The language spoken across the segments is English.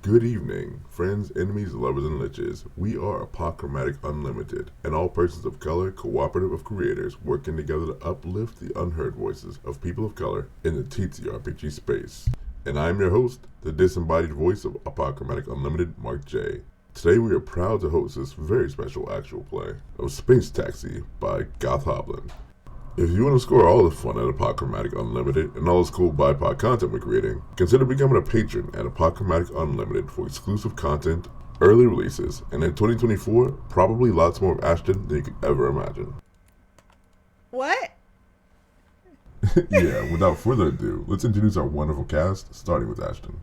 Good evening, friends, enemies, lovers, and liches. We are Apochromatic Unlimited, an all persons of color cooperative of creators working together to uplift the unheard voices of people of color in the TTRPG space. And I am your host, the disembodied voice of Apochromatic Unlimited, Mark J. Today we are proud to host this very special actual play of Space Taxi by Goth Hoblin. If you want to score all the fun at Apochromatic Unlimited and all this cool BIPOC content we're creating, consider becoming a patron at Apochromatic Unlimited for exclusive content, early releases, and in 2024, probably lots more of Ashton than you could ever imagine. What? Yeah, without further ado, let's introduce our wonderful cast, starting with Ashton.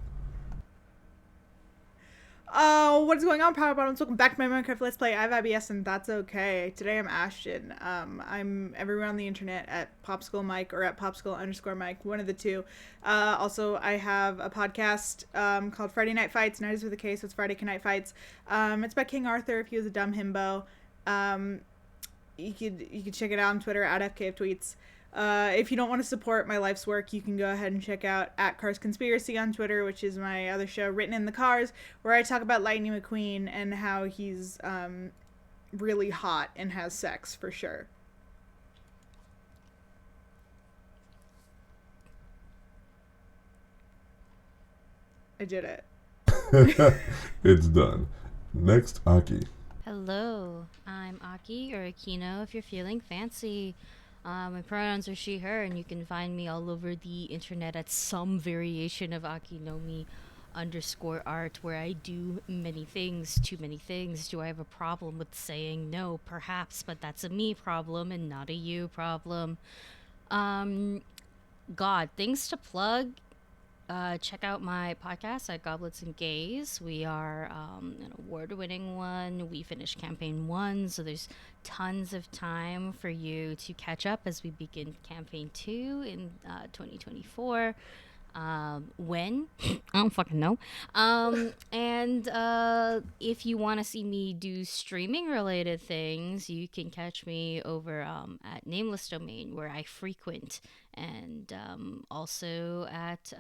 What is going on, Power Bottoms? Welcome back to my Minecraft Let's Play. I have IBS and that's okay. Today I'm Ashton. I'm everywhere on the internet at popsiclemike or at popsicle_mike, one of the two. Also, I have a podcast called Friday Night Fights. Night is with a K, so it's Friday Night Fights. It's by King Arthur if he was a dumb himbo. You could check it out on Twitter at FKFTweets. If you don't want to support my life's work, you can go ahead and check out at Cars Conspiracy on Twitter, which is my other show, Written in the Cars, where I talk about Lightning McQueen and how he's really hot and has sex for sure. I did it. It's done. Next, Aki. Hello, I'm Aki, or Akino if you're feeling fancy. My pronouns are she, her, and you can find me all over the internet at some variation of akinomiiart, where I do many things, too many things. Do I have a problem with saying no? Perhaps, but that's a me problem and not a you problem. God, things to plug. Check out my podcast at Goblets and Gays. We are an award-winning one. We finished campaign 1, so there's tons of time for you to catch up as we begin campaign 2 in 2024. When? I don't fucking know. And if you want to see me do streaming-related things, you can catch me over at Nameless Domain, where I frequent, and also at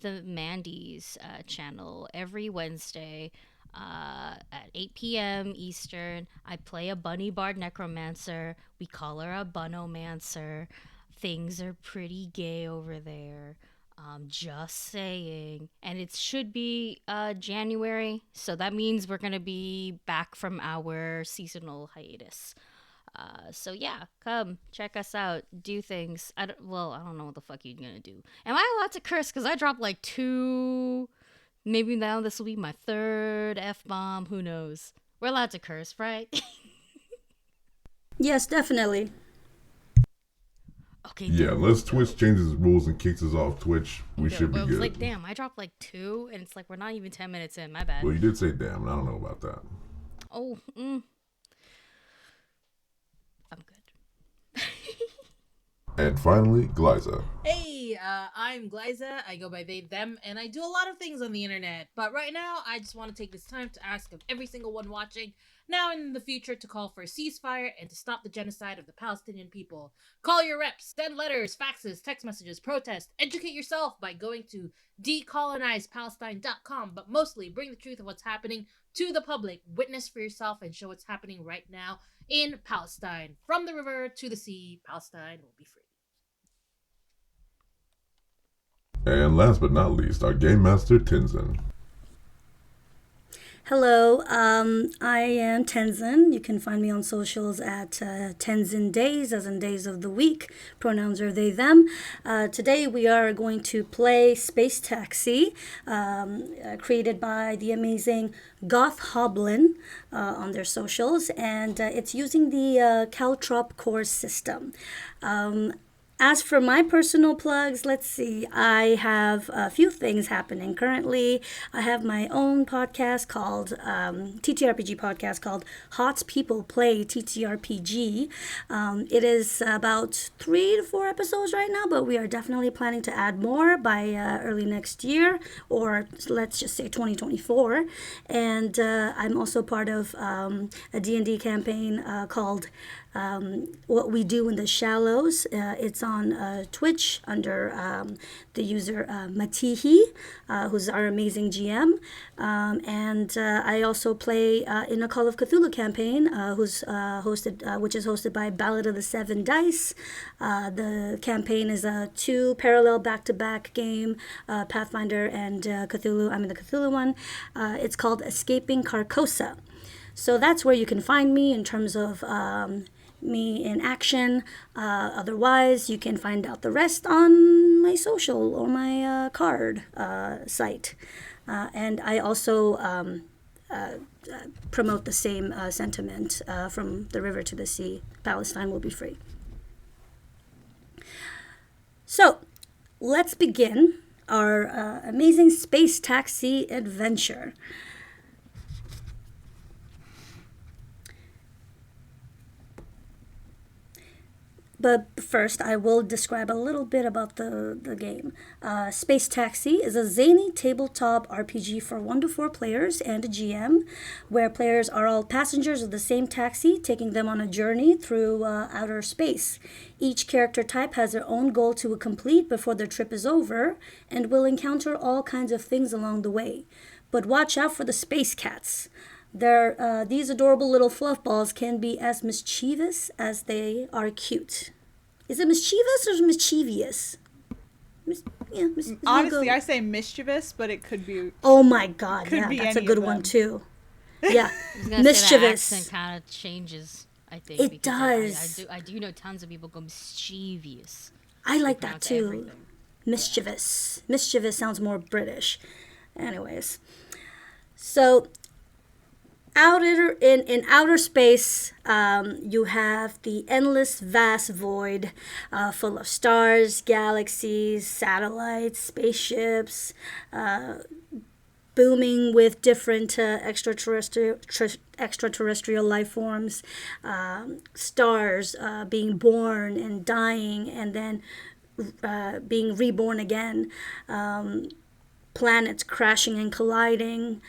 the Mandy's channel every Wednesday at 8 p.m. Eastern. I play a bunny bard necromancer. We call her a bunomancer. Things are pretty gay over there. Just saying. And it should be January, so that means we're gonna be back from our seasonal hiatus. So yeah, come check us out, do things. I don't know what the fuck you're gonna do. Am I allowed to curse? Because I dropped like 2, maybe now this will be my 3rd F-bomb, who knows. We're allowed to curse, right? Yes, definitely. Okay. Yeah, unless Twitch changes rules and kicks us off Twitch, we should be good. Like, damn, I dropped like 2, and it's like we're not even 10 minutes in. My bad. Well, you did say damn, and I don't know about that. Oh, I'm good. And finally, Glaiza. Hey, I'm Glaiza. I go by they, them, and I do a lot of things on the internet. But right now, I just want to take this time to ask of every single one watching, now and in the future, to call for a ceasefire and to stop the genocide of the Palestinian people. Call your reps, send letters, faxes, text messages, protest, educate yourself by going to decolonizepalestine.com, but mostly bring the truth of what's happening to the public. Witness for yourself and show what's happening right now in Palestine. From the river to the sea, Palestine will be free. And last but not least, our Game Master, Tenzin. Hello, I am Tenzin. You can find me on socials at Tenzin Days, as in days of the week. Pronouns are they, them. Today we are going to play Space Taxi, created by the amazing Goth Hoblin on their socials, and it's using the Caltrop core system. As for my personal plugs, let's see. I have a few things happening currently. I have my own podcast called, TTRPG podcast called Hot People Play TTRPG. It is about 3 to 4 episodes right now, but we are definitely planning to add more by early next year, or let's just say 2024. And I'm also part of a D&D campaign called What We Do in the Shallows. It's on Twitch under the user Matihi, who's our amazing GM. And I also play in a Call of Cthulhu campaign, which is hosted by Ballad of the Seven Dice. The campaign is a 2 parallel back-to-back game, Pathfinder and Cthulhu. I'm in the Cthulhu one. It's called Escaping Carcosa. So that's where you can find me in terms of me in action. Otherwise, you can find out the rest on my social or my card site. And I also promote the same sentiment from the river to the sea. Palestine will be free. So let's begin our amazing space taxi adventure. But first, I will describe a little bit about the game. Space Taxi is a zany tabletop RPG for 1 to 4 players and a GM, where players are all passengers of the same taxi, taking them on a journey through outer space. Each character type has their own goal to complete before their trip is over, and will encounter all kinds of things along the way. But watch out for the space cats. These adorable little fluff balls can be as mischievous as they are cute. Is it mischievous or mischievous? Honestly, I say mischievous, but it could be. Oh my God! Could Yeah, be that's a any good of one them. too. Yeah, I was gonna mischievous. Say that accent kind of changes. I think It because does. I do know tons of people go mischievous. I like that pronounce too. everything. Mischievous. Mischievous sounds more British. Anyways, so in outer space, you have the endless vast void full of stars, galaxies, satellites, spaceships, booming with different extraterrestrial life forms, stars being born and dying and then being reborn again, planets crashing and colliding,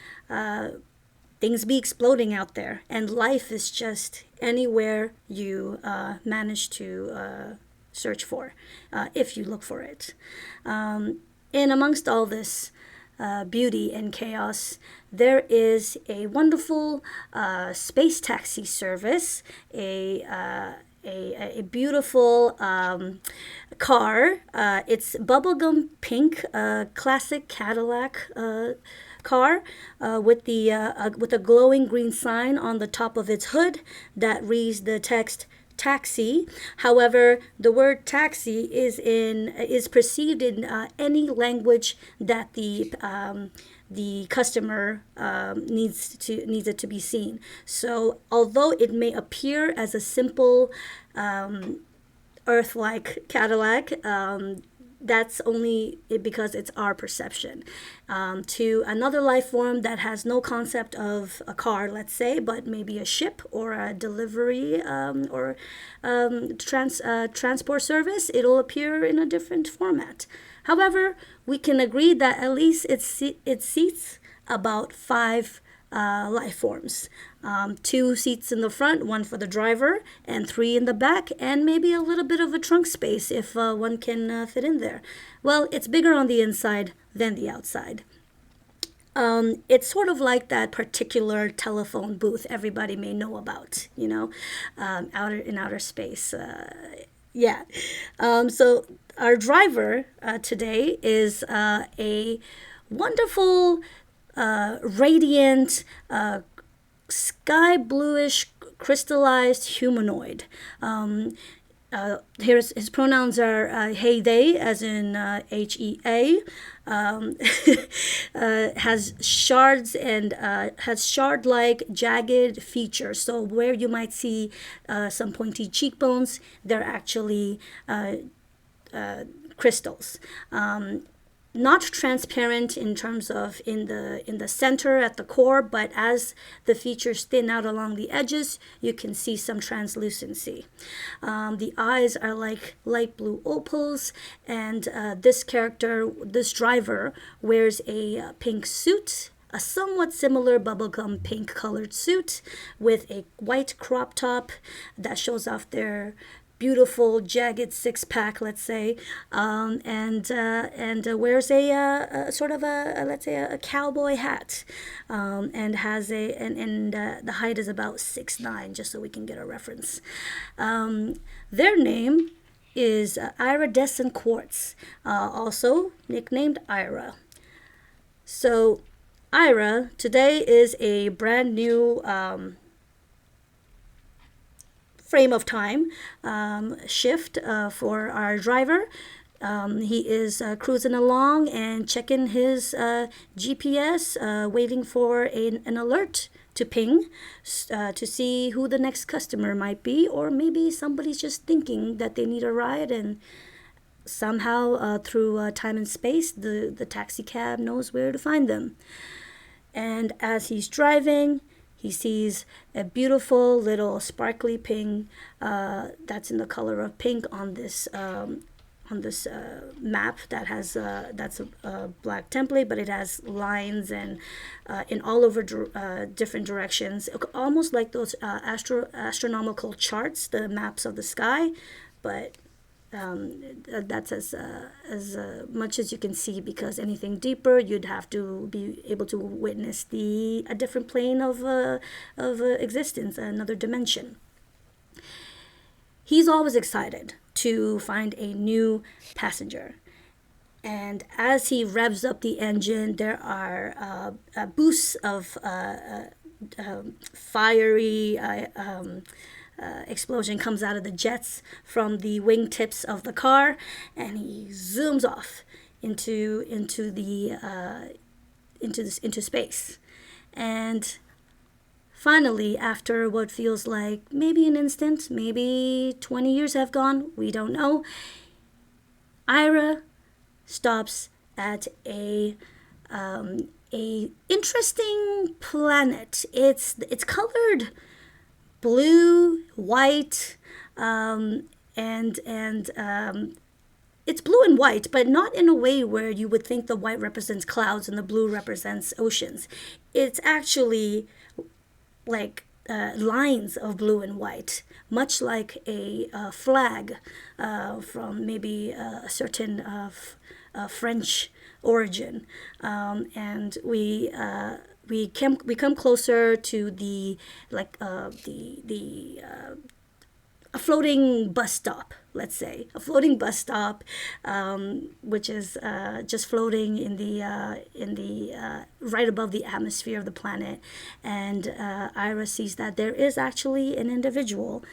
things be exploding out there, and life is just anywhere you manage to search for, if you look for it. And amongst all this beauty and chaos, there is a wonderful space taxi service, a beautiful car. It's bubblegum pink, classic Cadillac car with a glowing green sign on the top of its hood that reads the text taxi. However, the word taxi is perceived in any language that the customer needs it to be seen. So although it may appear as a simple Earth-like Cadillac, that's only because it's our perception. To another life form that has no concept of a car, let's say, but maybe a ship or a delivery or transport service, it'll appear in a different format. However, we can agree that at least it seats about 5 life forms. 2 seats in the front, 1 for the driver, and 3 in the back, and maybe a little bit of a trunk space if one can fit in there. Well, it's bigger on the inside than the outside. It's sort of like that particular telephone booth everybody may know about, in outer space. Yeah. So our driver today is a wonderful, radiant, sky bluish crystallized humanoid. Here's his pronouns are he, they, as in HEA. Has shards and has shard-like jagged features. So where you might see some pointy cheekbones, they're actually crystals. Not transparent in terms of in the center at the core, but as the features thin out along the edges, you can see some translucency. The eyes are like light blue opals, and this driver, wears a pink suit, a somewhat similar bubblegum pink colored suit with a white crop top that shows off their beautiful jagged six-pack, let's say, and wears a sort of let's say a cowboy hat, and has the height is about 6'9", just so we can get a reference. Their name is Iridescent Quartz, also nicknamed Ira. So Ira today is a brand new frame of time shift for our driver. He is cruising along and checking his GPS, waiting for an alert to ping to see who the next customer might be, or maybe somebody's just thinking that they need a ride, and somehow through time and space, the taxi cab knows where to find them. And as he's driving, he sees a beautiful little sparkly ping that's in the color of pink on this map that has that's a black template, but it has lines and in all over different directions, almost like those astronomical charts, the maps of the sky, but that's as much as you can see, because anything deeper you'd have to be able to witness a different plane of existence, another dimension. He's always excited to find a new passenger, and as he revs up the engine, there are boosts of fiery explosion comes out of the jets from the wingtips of the car, and he zooms off into space. And finally, after what feels like maybe an instant, maybe 20 years have gone, we don't know, Ira stops at a interesting planet. It's colored blue, white, and it's blue and white, but not in a way where you would think the white represents clouds and the blue represents oceans. It's actually like lines of blue and white, much like a flag from maybe a certain French origin, and we come closer to a floating bus stop, let's say a floating bus stop, which is just floating in the right above the atmosphere of the planet. And Ira sees that there is actually an individual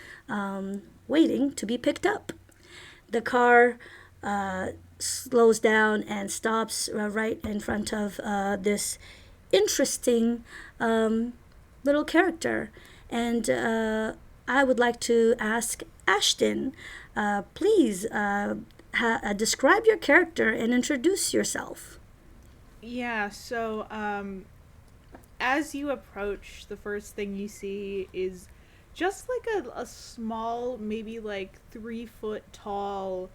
waiting to be picked up. The car slows down and stops right in front of this interesting little character, and I would like to ask Ashton, please describe your character and introduce yourself. Yeah, so as you approach, the first thing you see is just like a small, maybe like 3 foot tall,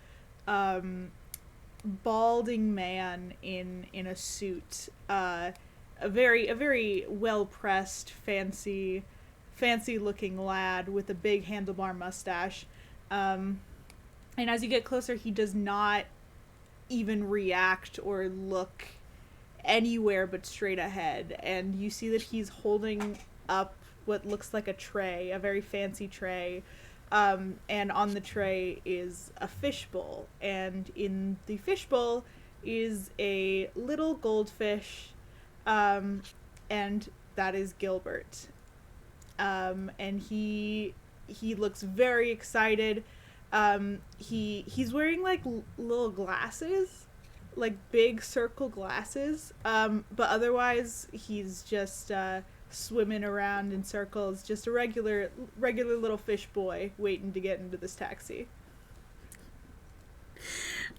balding man in a suit, a very well pressed, fancy looking lad with a big handlebar mustache, and as you get closer, he does not even react or look anywhere but straight ahead, and you see that he's holding up what looks like a tray, a very fancy tray, and on the tray is a fishbowl, and in the fishbowl is a little goldfish, and that is Gilbert. And he looks very excited. He's wearing like little glasses, like big circle glasses, but otherwise he's just swimming around in circles, just a regular little fish boy waiting to get into this taxi.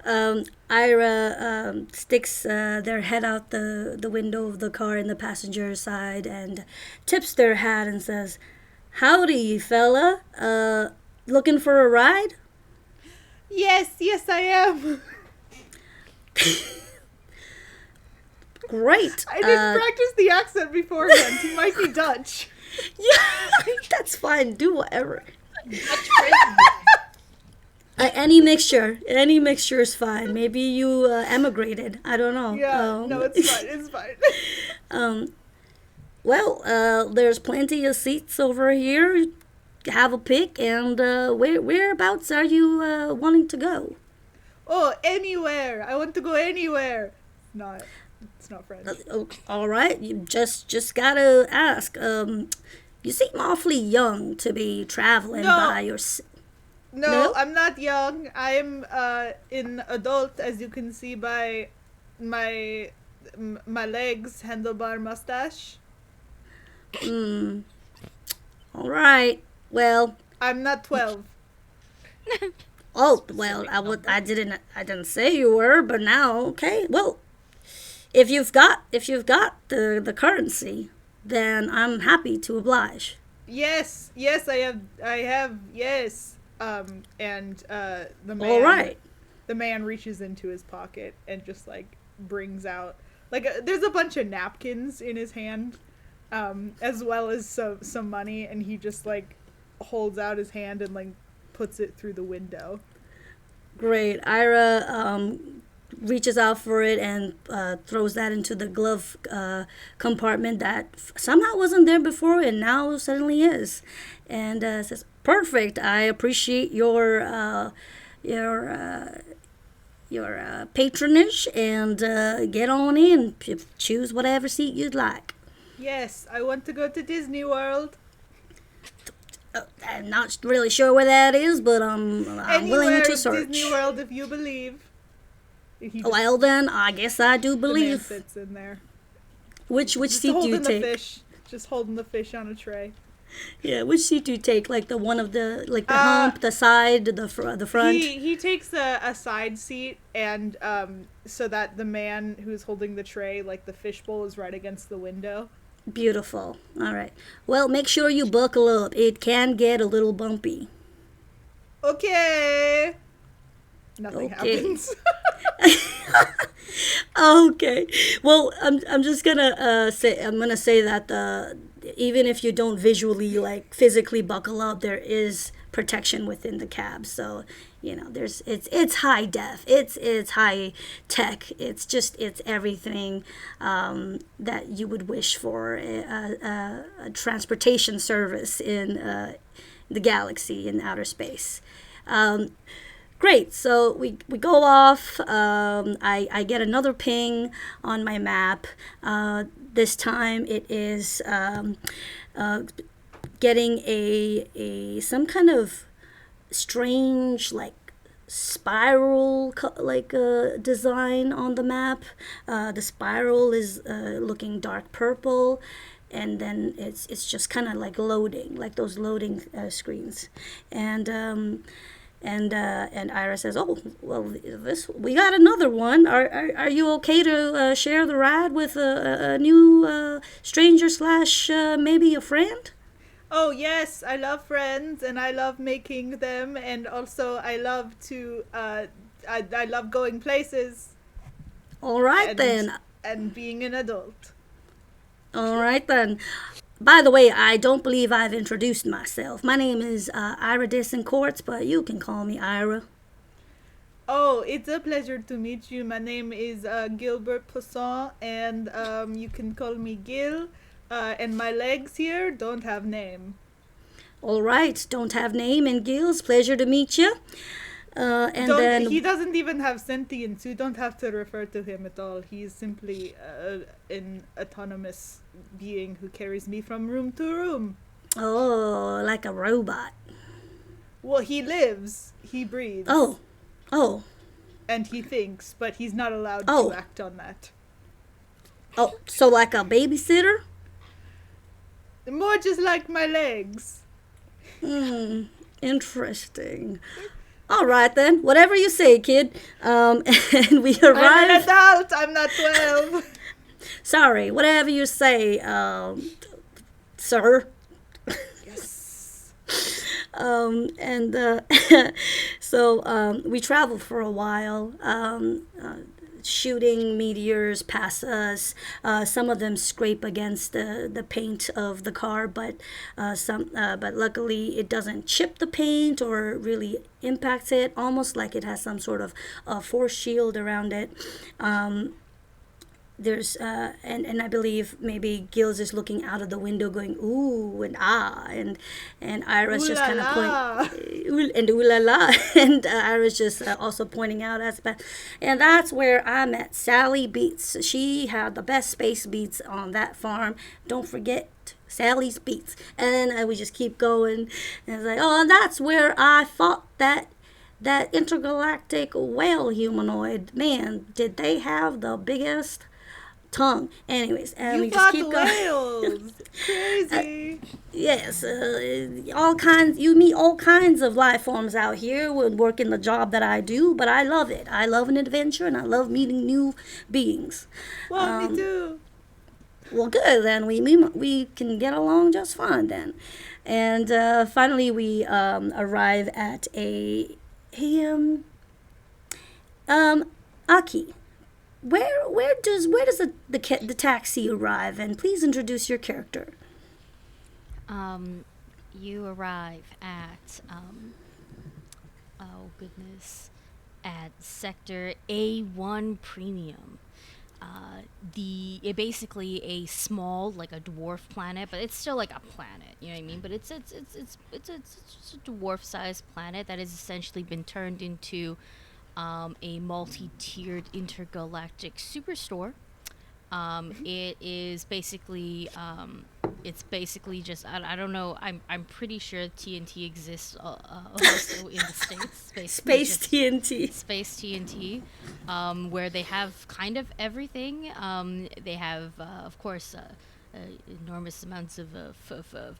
Ira sticks their head out the window of the car in the passenger side and tips their hat and says, "Howdy, fella. Looking for a ride?" Yes, I am. Great. I didn't practice the accent beforehand. He might be Dutch. Yeah, that's fine. Do whatever. Dutch crazy boy. Any mixture is fine. Maybe you emigrated. I don't know. Yeah, no, it's fine. It's fine. Well, there's plenty of seats over here. Have a pick, and whereabouts are you wanting to go? Oh, anywhere. I want to go anywhere. Not. It's not French. All right, you just gotta ask. You seem awfully young to be traveling No. by your. No, No? I'm not young. I'm an adult, as you can see by my legs, handlebar mustache. All right. Well. I'm not 12. Oh well. I didn't say you were, but now okay. Well, if you've got the currency, then I'm happy to oblige. Yes, I have, yes. And the man. All right. The man reaches into his pocket and just like brings out like there's a bunch of napkins in his hand, as well as some money, and he just like holds out his hand and like puts it through the window. Great. Ira reaches out for it and throws that into the glove compartment that somehow wasn't there before and now suddenly is, and says, "Perfect. I appreciate your patronage, and get on in. Choose whatever seat you'd like." Yes, I want to go to Disney World. I'm not really sure where that is, but I'm willing Anywhere to in search. Disney World, if you believe. He just- Well then, I guess I do the man believe. sits in there. Which Just seat do holding you the take? fish. Just holding the fish on a tray. Yeah, which seat do you take? Like the one of the hump, the side, the front. He takes a side seat, and so that the man who's holding the tray, like the fishbowl, is right against the window. Beautiful. All right. Well, make sure you buckle up. It can get a little bumpy. Okay. Nothing Okay. happens. Okay. Well, I'm just gonna say that even if you don't visually like physically buckle up, there is protection within the cab. So it's high def. It's high tech. It's everything that you would wish for a transportation service in the galaxy in outer space. Great. So we go off. I get another ping on my map. This time it is getting some kind of strange like spiral design on the map. The spiral is looking dark purple. And then it's just kind of like loading, like those loading screens, and Ira says, "Oh, well, we got another one. Are you okay to share the ride with a new stranger / maybe a friend?" Oh yes, I love friends, and I love making them, and also I love to I love going places. All right then. And being an adult. All right then. By the way, I don't believe I've introduced myself. My name is Ira Courts, but you can call me Ira. Oh, it's a pleasure to meet you. My name is Gilbert Poisson, and you can call me Gil. And my legs here don't have name. All right, don't have name and Gil's. Pleasure to meet you. He doesn't even have sentience. You don't have to refer to him at all. He's simply an autonomous being who carries me from room to room. Oh, like a robot. Well, he lives. He breathes. Oh. And he thinks, but he's not allowed Oh. to act on that. Oh, so like a babysitter? More just like my legs. Interesting. All right then, whatever you say, kid. And we I'm arrive. an adult. I'm not 12. Sorry, whatever you say, sir. Yes. So we traveled for a while. shooting meteors past us. Some of them scrape against the paint of the car, but but luckily it doesn't chip the paint or really impacts it. Almost like it has some sort of force shield around it. There's and I believe maybe Gil's is looking out of the window going ooh and ah, and Ira's Ooh just la kind of la. and ooh la la, and Ira's just also pointing out aspect, and that's where I met Sally Beats. She had the best space beats on that farm. Don't forget Sally's Beats. And then we just keep going, and it's like, oh, and that's where I fought that intergalactic whale humanoid. Man, did they have the biggest tongue. Anyways, and You we just fought keep the going. whales. Crazy. Yes, all kinds. You meet all kinds of life forms out here when working the job that I do, but I love it. I love an adventure, and I love meeting new beings. Well, me too. Well, good. Then we can get along just fine then. And finally, we arrive at a Aki. Where does the taxi arrive? And please introduce your character. You arrive at oh goodness, at sector A1 Premium. Basically a small, like a dwarf planet, but it's still like a planet. You know what I mean? But it's just a dwarf-sized planet that has essentially been turned into a multi-tiered intergalactic superstore. It is basically it's basically just I don't know. I'm pretty sure TNT exists also in the states. Space TNT. Space TNT, where they have kind of everything. They have, of course, enormous amounts of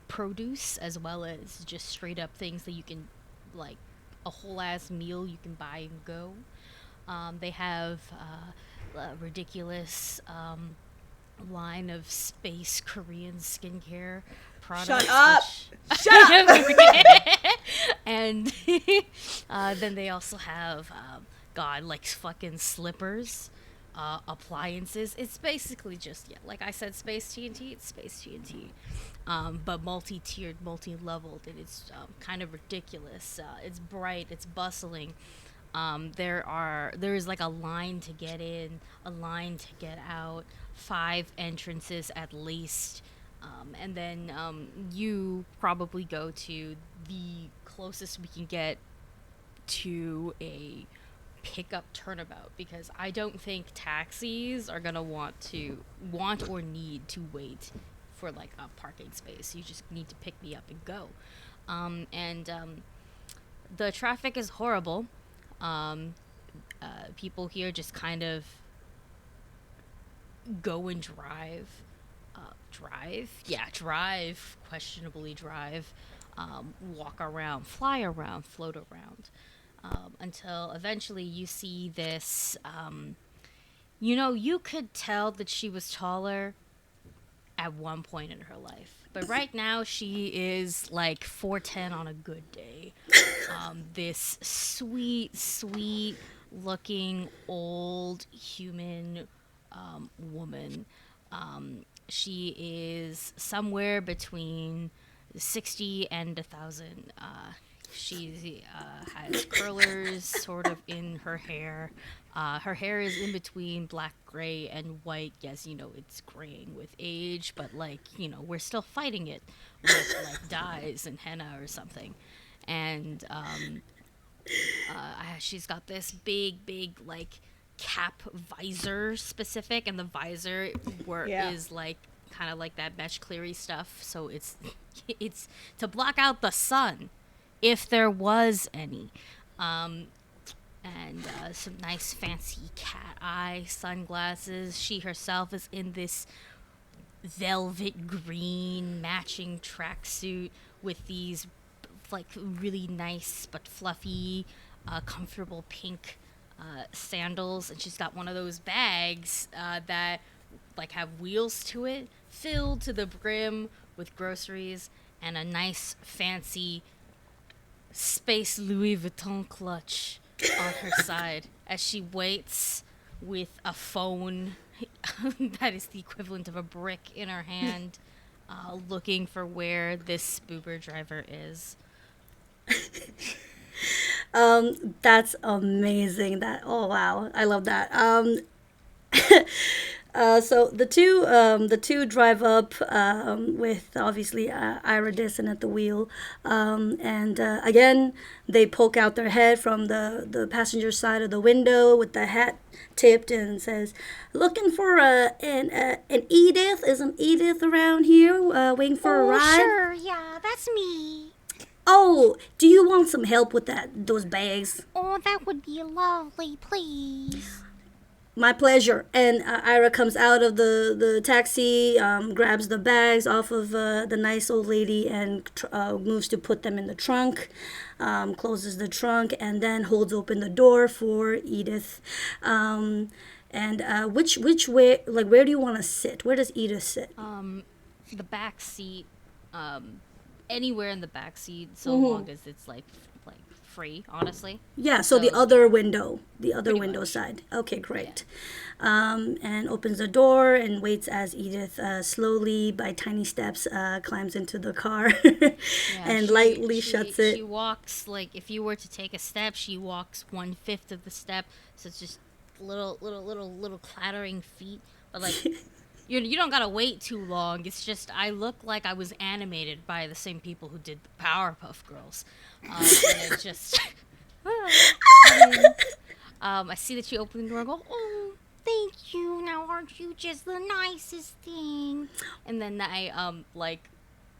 produce, as well as just straight up things that you can, like, a whole ass meal you can buy and go. They have a ridiculous line of space Korean skincare products. Shut up! which- Shut up! And then they also have, God, like fucking slippers, appliances. It's basically just, yeah, like I said, Space TNT, it's Space TNT. But multi-tiered, multi-leveled, and it's kind of ridiculous. It's bright, it's bustling. There is like a line to get in, a line to get out, 5 entrances at least. And then you probably go to the closest we can get to a pickup turnabout, because I don't think taxis are gonna want or need to wait for like a parking space. You just need to pick me up and go. And the traffic is horrible. People here just kind of go and drive. Questionably drive. Walk around, fly around, float around. Until eventually you see this. You could tell that she was taller at one point in her life. But right now she is like 4'10" on a good day. This sweet, sweet looking old human woman. She is somewhere between 60 and 1,000. She has curlers sort of in her hair. Her hair is in between black, gray, and white. Yes, it's graying with age, but we're still fighting it with like dyes and henna or something. And she's got this big like cap visor specific, and the visor is like kind of like that Mesh Cleary stuff. So it's to block out the sun, if there was any. And some nice fancy cat eye sunglasses. She herself is in this velvet green matching tracksuit with these like really nice but fluffy, comfortable pink sandals, and she's got one of those bags that like have wheels to it, filled to the brim with groceries, and a nice fancy space Louis Vuitton clutch on her side as she waits with a phone that is the equivalent of a brick in her hand, looking for where this SpUber driver is. That's amazing. Oh wow, I love that. So the two drive up with obviously Iridescent at the wheel, and again they poke out their head from the passenger side of the window with the hat tipped and says, "Looking for an Edith? Isn't Edith around here waiting for a ride?" Sure, yeah, that's me. Oh, do you want some help with those bags? Oh, that would be lovely, please. My pleasure. And Ira comes out of the taxi, grabs the bags off of the nice old lady, and moves to put them in the trunk. Closes the trunk and then holds open the door for Edith. And which way? Like, where do you want to sit? Where does Edith sit? The back seat, anywhere in the back seat, so long as it's like free, honestly. Yeah, so the other window, window much. side. Okay, great. And opens the door and waits as Edith slowly, by tiny steps, climbs into the car and lightly shuts it. She walks, like, if you were to take a step, she walks 1/5 of the step, so it's just little clattering feet. But, like, you don't gotta wait too long. It's just, I look like I was animated by the same people who did the Powerpuff Girls. And it just... I see that you open the door and go, "Oh, thank you. Now aren't you just the nicest thing?" And then I,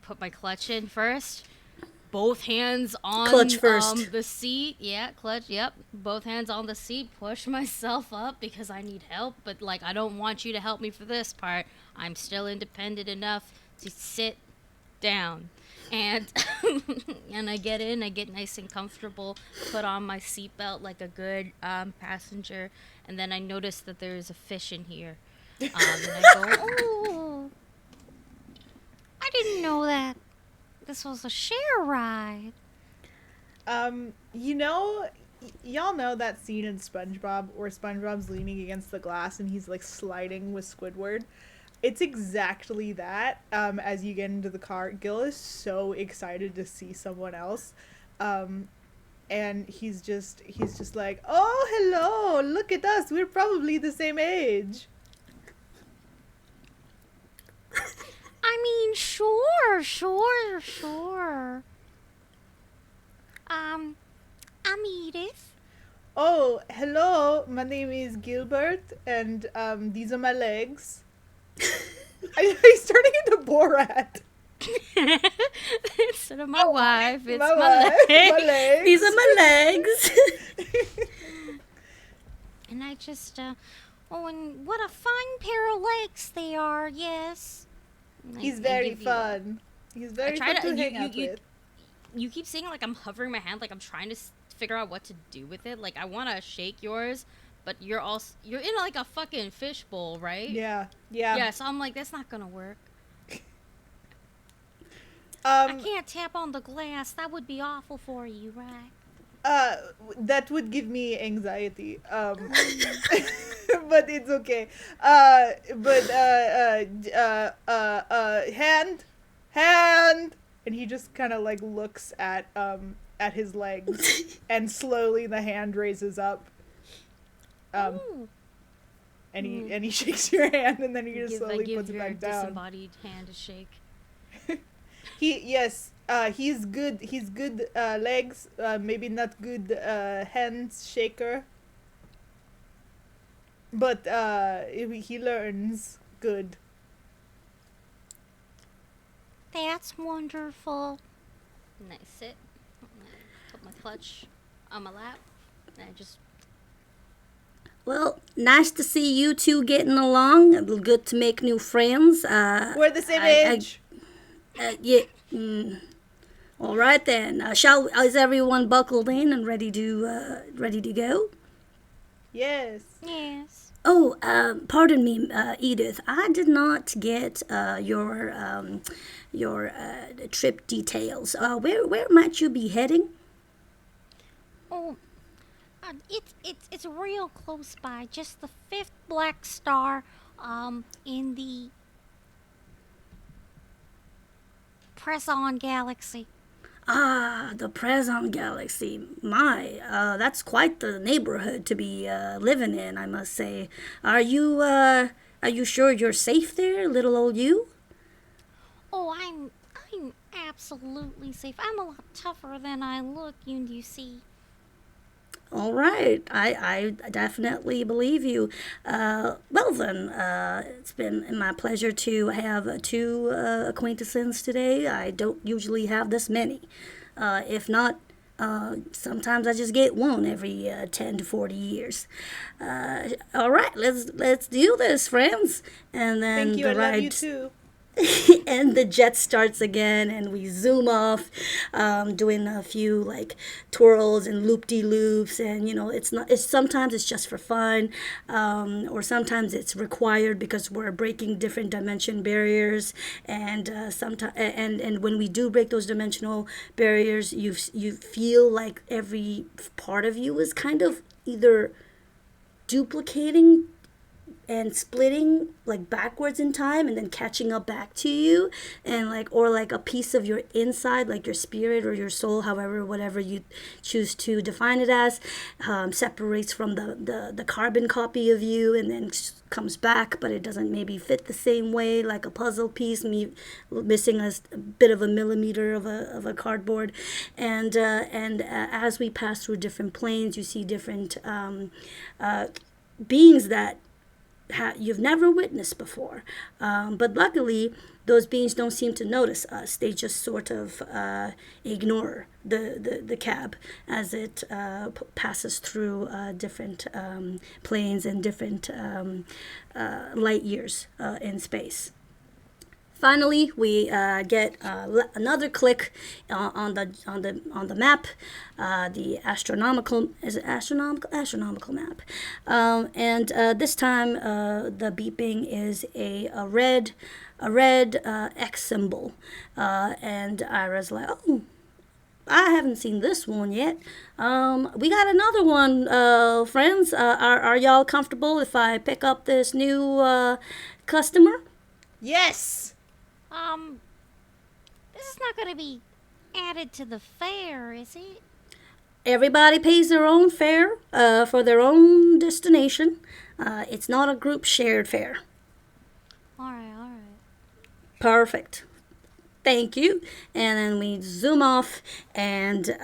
put my clutch in first. Both hands on Clutch first. The seat. Yeah, clutch, yep. Both hands on the seat. Push myself up because I need help. But, like, I don't want you to help me for this part. I'm still independent enough to sit down. And and I get in, I get nice and comfortable, put on my seatbelt like a good passenger. And then I notice that there's a fish in here. And I go, "Oh, I didn't know that this was a share ride." Y'all know that scene in SpongeBob where SpongeBob's leaning against the glass and he's like sliding with Squidward. It's exactly that. As you get into the car, Gil is so excited to see someone else. And he's just like, "Oh, hello, look at us. We're probably the same age." I mean, sure. I'm Edith. "Oh, hello, my name is Gilbert, and these are my legs." He's turning into Borat. Instead of my wife, it's My my wife, legs. my legs. These are my legs. And I just, oh, and what a fine pair of legs they are, yes. And He's I very give you- fun. He's very try fun to- to hang you- out you- with. You keep saying, like, I'm hovering my hand, like I'm trying to figure out what to do with it. Like, I want to shake yours, but you're in, like, a fucking fishbowl, right? Yeah. Yeah, so I'm like, that's not gonna work. I can't tap on the glass. That would be awful for you, right? That would give me anxiety. But it's okay. Hand, and he just kind of like looks at his legs, and slowly the hand raises up. Ooh. And he shakes your hand, and then he just I slowly give puts it your back down. disembodied hand a shake. He's good. He's good legs. Maybe not good hands shaker. But he learns good. That's wonderful. And I sit. And I put my clutch on my lap. And I just... Well, nice to see you two getting along. Good to make new friends. We're the same age. Yeah. All right then. Is everyone buckled in and ready to go? Yes. Yes. Oh, pardon me, Edith. I did not get your trip details. Where might you be heading? Oh, It's real close by. Just the fifth black star, in the Press-On galaxy. Ah, the Prezon Galaxy. My, that's quite the neighborhood to be living in, I must say. Are you sure you're safe there, little old you? Oh, I'm absolutely safe. I'm a lot tougher than I look, you see. All right, I definitely believe you. Well then, it's been my pleasure to have two acquaintances today. I don't usually have this many. If not, sometimes I just get one every 10 to 40 years. All right, let's do this, friends. And Thank then you. the I love you ride too. and the jet starts again and we zoom off, doing a few like twirls and loop-de-loops. And it's sometimes it's just for fun, or sometimes it's required because we're breaking different dimension barriers. And sometimes, and when we do break those dimensional barriers, you feel like every part of you is kind of either duplicating and splitting like backwards in time and then catching up back to you, and like, or like a piece of your inside, like your spirit or your soul, however, whatever you choose to define it as, separates from the carbon copy of you and then comes back, but it doesn't maybe fit the same way, like a puzzle piece missing a bit of a millimeter of a cardboard. And as we pass through different planes, you see different beings that you've never witnessed before. But luckily, those beings don't seem to notice us. They just sort of ignore the cab as it passes through different planes and different light years in space. Finally, we get another click on the map, the astronomical map, and this time the beeping is a red X symbol, and Ira's like, oh. I haven't seen this one yet. We got another one, friends. Are y'all comfortable if I pick up this new customer? Yes. This is not gonna be added to the fare, is it? Everybody pays their own fare for their own destination. It's not a group shared fare. Alright. Perfect. Thank you. And then we zoom off, and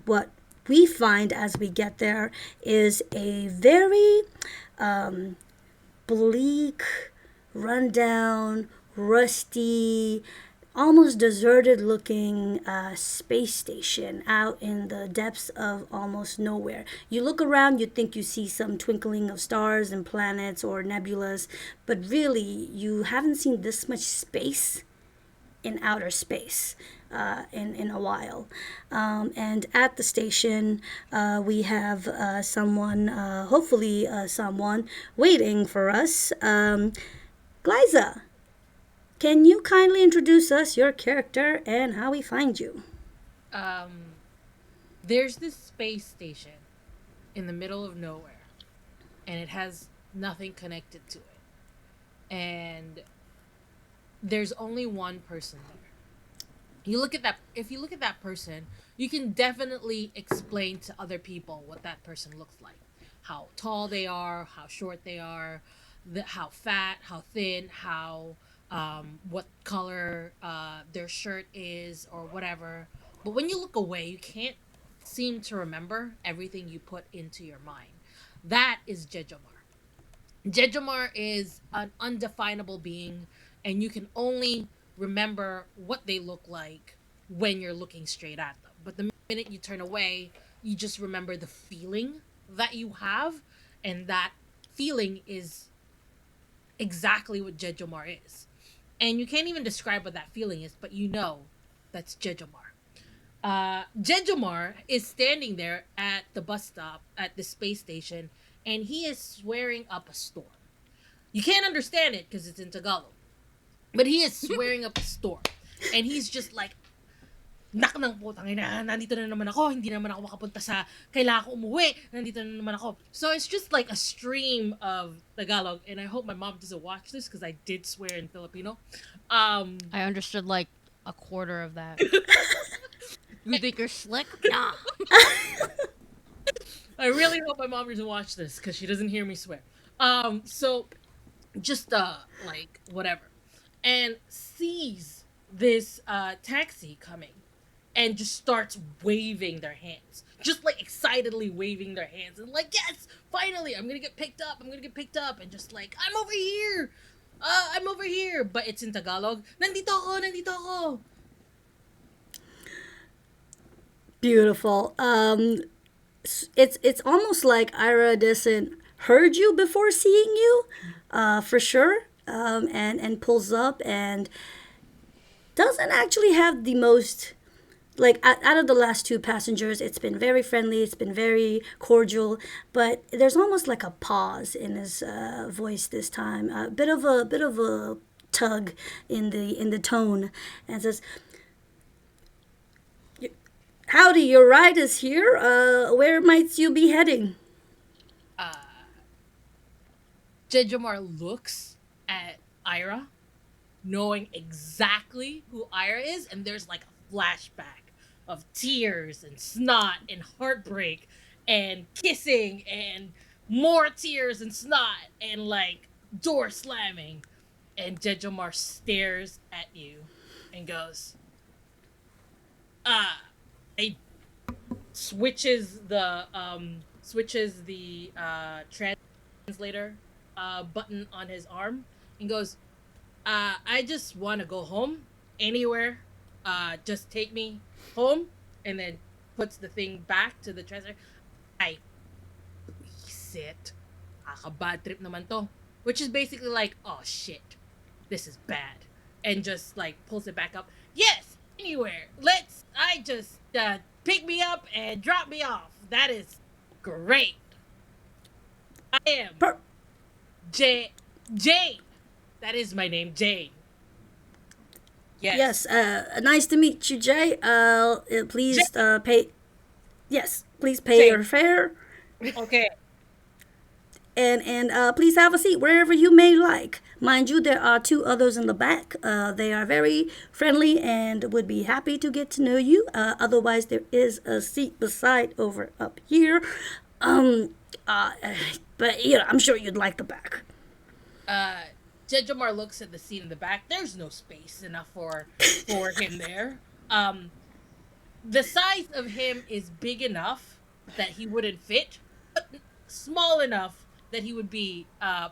what we find as we get there is a very bleak, rundown, rusty, almost deserted looking space station out in the depths of almost nowhere. You look around, you think you see some twinkling of stars and planets or nebulas, but really you haven't seen this much space in outer space in a while. And at the station, we have someone, hopefully someone, waiting for us. Glaiza, can you kindly introduce us, your character, and how we find you? There's this space station in the middle of nowhere, and it has nothing connected to it. And there's only one person there. If you look at that person, you can definitely explain to other people what that person looks like. How tall they are, how short they are, how fat, how thin, how what color their shirt is or whatever. But when you look away, you can't seem to remember everything you put into your mind. That is Jejomar. Jejomar is an undefinable being, and you can only remember what they look like when you're looking straight at them. But the minute you turn away, you just remember the feeling that you have, and that feeling is exactly what Jejomar is. And you can't even describe what that feeling is, but you know that's Jejomar. Jejomar is standing there at the bus stop at the space station, and he is swearing up a storm. You can't understand it because it's in Tagalog, but he is swearing up a storm, and he's just like nak ng putang ina, nandito na naman ako, hindi naman ako makapunta sa, kailangan ko umuwi, nandito na naman ako. So it's just like a stream of Tagalog, and I hope my mom doesn't watch this because I did swear in Filipino. I understood like a quarter of that. You think you're slick? Nah. I really hope my mom doesn't watch this because she doesn't hear me swear. So just like whatever, and sees this taxi coming, and just starts waving their hands, just like excitedly waving their hands, and like, yes, finally, I'm gonna get picked up. I'm gonna get picked up, and just like, I'm over here. I'm over here, but it's in Tagalog. Nandito ako, nandito ako. Beautiful. It's almost like Ira doesn't heard you before seeing you, for sure, and pulls up and doesn't actually have the most, like, out of the last two passengers, it's been very friendly, it's been very cordial, but there's almost like a pause in his voice this time, a bit of a tug in the tone, and says, "Howdy, your ride is here. Where might you be heading?" Jejomar looks at Ira, knowing exactly who Ira is, and there's like a flashback of tears and snot and heartbreak and kissing and more tears and snot and like door slamming. And Jejomar stares at you and goes, it switches the translator button on his arm and goes, I just want to go home anywhere. Just take me home, and then puts the thing back to the translator. Ay, sit. Bad trip naman to. Which is basically like, oh shit, this is bad. And just like pulls it back up. Yes, anywhere. I just pick me up and drop me off. That is great. I am Jane. That is my name, Jane. Yes. Nice to meet you, Jay. Please pay. Yes, please pay Jay. your fare, Okay. and please have a seat wherever you may like. Mind you, there are two others in the back. They are very friendly and would be happy to get to know you. Otherwise, there is a seat beside over up here. But I'm sure you'd like the back. Jejomar looks at the seat in the back. There's no space enough for him there. The size of him is big enough that he wouldn't fit, but small enough that he would be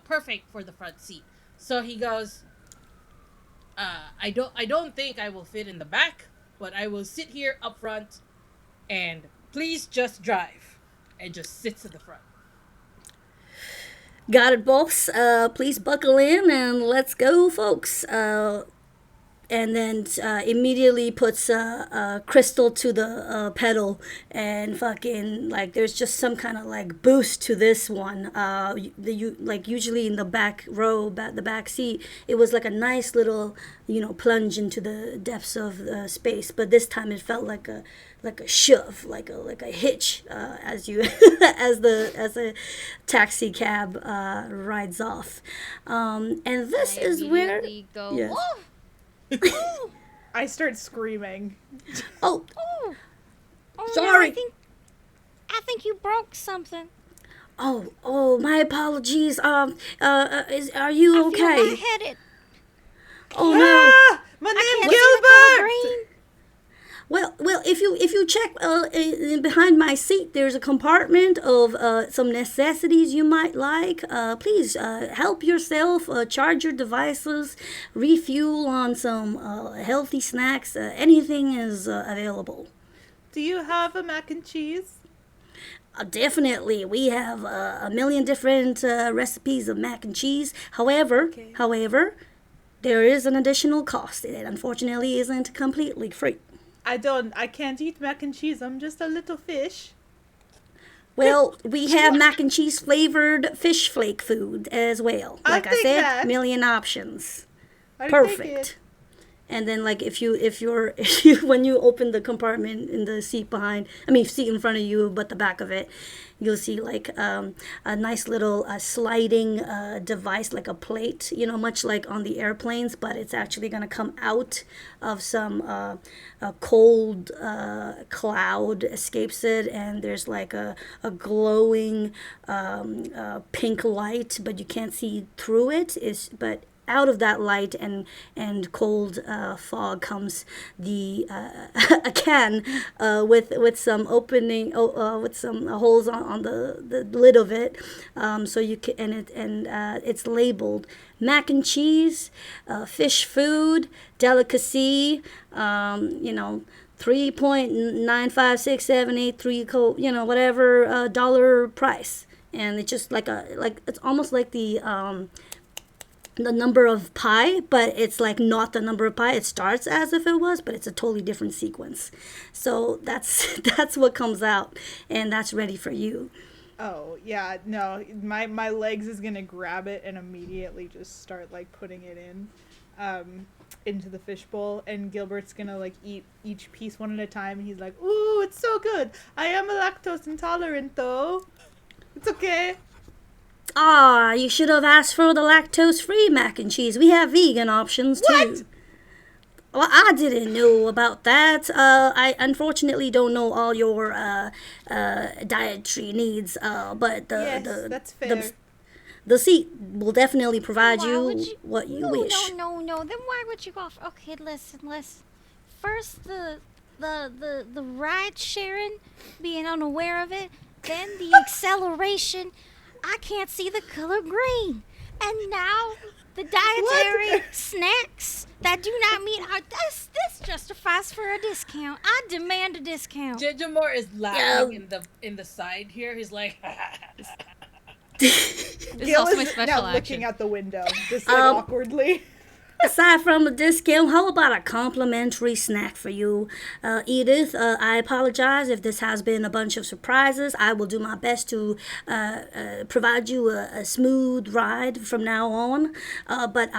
perfect for the front seat. So he goes, I don't think I will fit in the back, but I will sit here up front, and please just drive. And just sits at the front. Got it, boss. Please buckle in and let's go, folks. And then immediately puts Crystal to the pedal, and fucking like there's just some kind of like boost to this one. Like usually in the back row, the back seat, it was like a nice little plunge into the depths of space, but this time it felt like a shove, like a hitch, as you as a taxi cab rides off, and this is where Go, yes. "Whoa!" I start screaming. Oh, Oh, sorry. No, I think you broke something. Oh, my apologies. Are you okay? I feel lightheaded. Oh no. Ah, my I name's can't see the color Gilbert. green. Well, if you check behind my seat, there's a compartment of some necessities you might like. Please help yourself. Charge your devices. Refuel on some healthy snacks. Anything is available. Do you have a mac and cheese? Definitely, we have a million different recipes of mac and cheese. However, there is an additional cost. It unfortunately isn't completely free. I can't eat mac and cheese. I'm just a little fish. Well, we have mac and cheese flavored fish flake food as well. I'll Like I take said, that. million options. I take Perfect. it. and then like if you when you open the compartment in the seat behind, I mean seat in front of you, but the back of it, you'll see like a nice little sliding device, like a plate, much like on the airplanes, but it's actually going to come out of some a cold cloud escapes it, and there's like a glowing pink light, but you can't see through it. But out of that light and cold fog comes the a can with some opening with some holes on the lid of it, so you can it's labeled mac and cheese, fish food, delicacy, 3.956783 whatever dollar price, and it's just like it's almost like the number of pi, but it's like not the number of pi. It starts as if it was, but it's a totally different sequence. So that's what comes out, and that's ready for you. Oh yeah, no, my legs is gonna grab it and immediately just start like putting it into the fishbowl, and Gilbert's gonna like eat each piece one at a time, and he's like, "Ooh, it's so good. I am lactose intolerant though. It's okay." Ah, you should have asked for the lactose-free mac and cheese. We have vegan options too. What? Well, I didn't know about that. I unfortunately don't know all your dietary needs. But Yes, that's fair. the seat will definitely provide Why you would you- what you no, wish. No. Then why would you go off? Okay, listen. First the ride sharing, being unaware of it. Then the acceleration. I can't see the color green. And now the dietary snacks that do not meet our this justifies for a discount. I demand a discount. Ginger Moore is laughing in the side here. He's like, This is Gil also my is special now action. looking out the window, just like awkwardly. Aside from a discount, how about a complimentary snack for you? Edith, I apologize if this has been a bunch of surprises. I will do my best to provide you a smooth ride from now on. But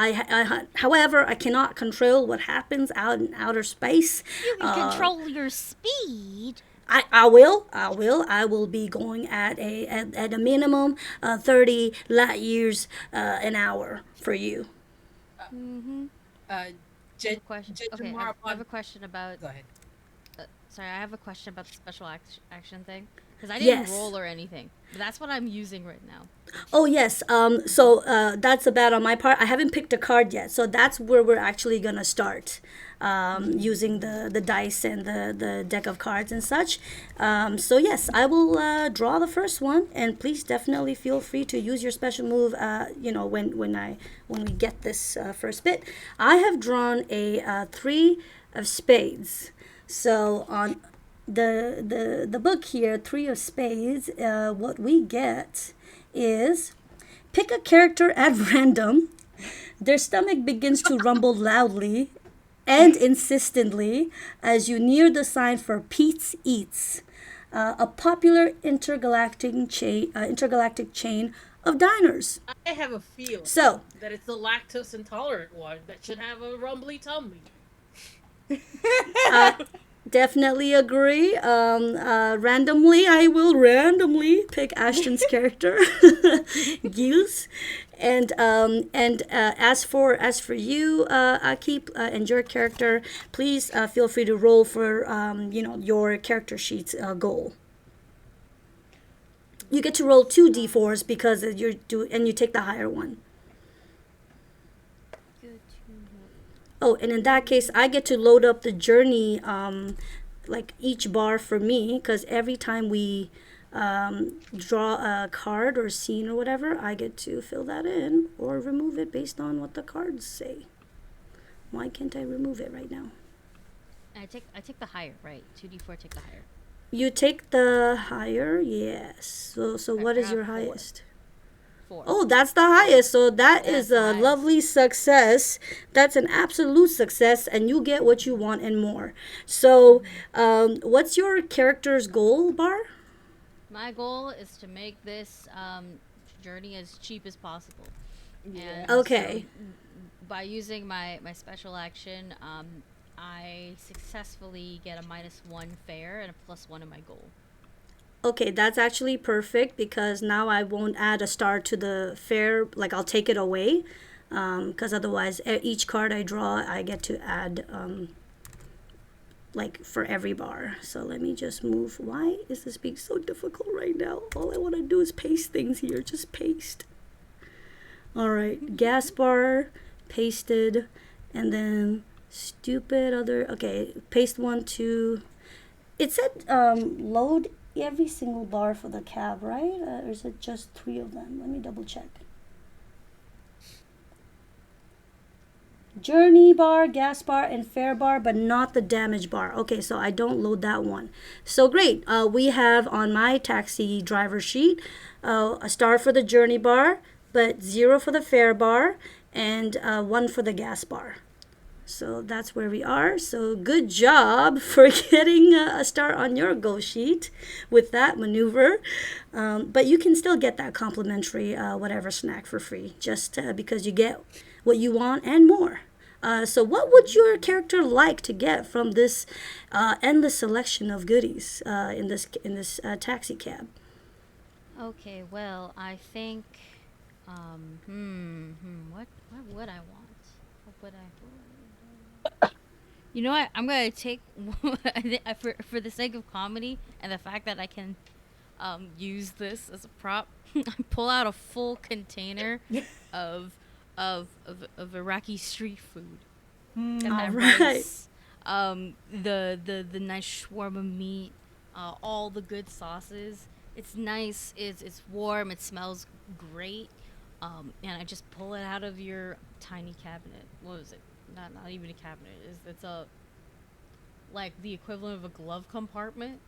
however, I cannot control what happens out in outer space. You can control your speed. I will. I will be going at a minimum 30 light years an hour for you. Question. Ginger Okay, Moore I have a question about. Go ahead. Sorry, I have a question about the special action thing, because I didn't Yes. roll or anything. But that's what I'm using right now. Oh yes. So that's a bad on my part. I haven't picked a card yet, so that's where we're actually gonna start, using the dice and the deck of cards and such. So yes, I will draw the first one, and please definitely feel free to use your special move. When we get this first bit, I have drawn a 3 of spades. So on the book here, 3 of spades, what we get is pick a character at random. Their stomach begins to rumble loudly and insistently as you near the sign for Pete's Eats, a popular intergalactic chain of diners. I have a feeling So that it's the lactose intolerant one that should have a rumbly tummy. definitely agree. Randomly, I will randomly pick Ashton's character, Gilles, and as for you, Akip, and your character, please feel free to roll for your character sheet's goal. You get to roll 2 d4s because and you take the higher one. Oh, and in that case, I get to load up the journey, like each bar for me, because every time we draw a card or scene or whatever, I get to fill that in or remove it based on what the cards say. Why can't I remove it right now? I take the higher, right? 2d4, take the higher. You take the higher, yes. So what is got your 4. highest? 4. Oh, that's the highest. So that is the a highest. lovely success. That's an absolute success, and you get what you want and more. So, what's your character's goal, Bar? My goal is to make this journey as cheap as possible. And Okay. so by using my special action, I successfully get a -1 fair and a +1 in my goal. Okay, that's actually perfect because now I won't add a star to the fair. Like I'll take it away, because otherwise each card I draw I get to add like for every bar. So let me just move. Why is this being so difficult right now? All I want to do is paste things here. Just paste. All right, gas bar, pasted, and then stupid other. Okay, paste one, two. It said load every single bar for the cab, right? Or is it just 3 of them? Let me double check. Journey bar, gas bar, and fare bar, but not the damage bar. Okay, so I don't load that one. So great. We have on my taxi driver sheet a star for the journey bar, but 0 for the fare bar, and 1 for the gas bar. So that's where we are. So good job for getting a star on your go sheet with that maneuver. But you can still get that complimentary whatever snack for free, just because you get what you want and more. So what would your character like to get from this endless selection of goodies in this taxi cab? Okay, well, I think, what would I want? What would I? You know what? I'm gonna take for the sake of comedy and the fact that I can use this as a prop. I pull out a full container of of Iraqi street food. Got All that right. rice, the nice shawarma meat, all the good sauces. It's nice. It's warm. It smells great. And I just pull it out of your tiny cabinet. What was it? Not even a cabinet. It's a like the equivalent of a glove compartment,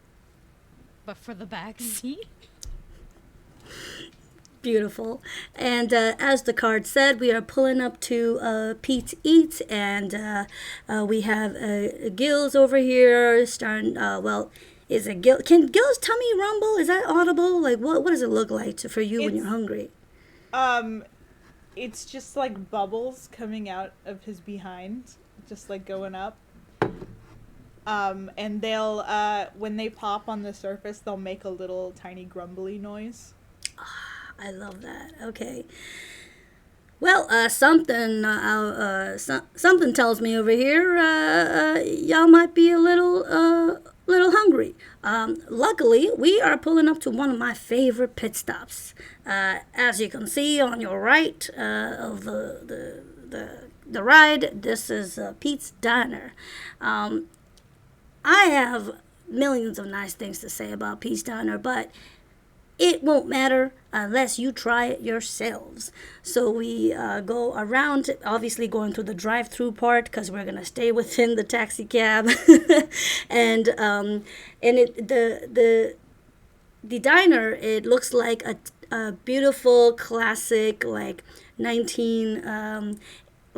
but for the back seat. Beautiful. And as the card said, we are pulling up to Pete's Eats, and we have Gills over here starting. Well, is it Gil? Can Gil's tummy rumble? Is that audible? Like, what does it look like for you when It's- you're hungry? It's just like bubbles coming out of his behind, just like going up. And they'll when they pop on the surface, they'll make a little tiny grumbly noise. I love that. Okay. Well, something tells me over here y'all might be a little hungry. Luckily, we are pulling up to one of my favorite pit stops. As you can see on your right of the ride, this is Pete's Diner. I have millions of nice things to say about Pete's Diner, but it won't matter unless you try it yourselves. So we go around, obviously going through the drive-through part because we're gonna stay within the taxi cab, and the diner. It looks like a beautiful classic like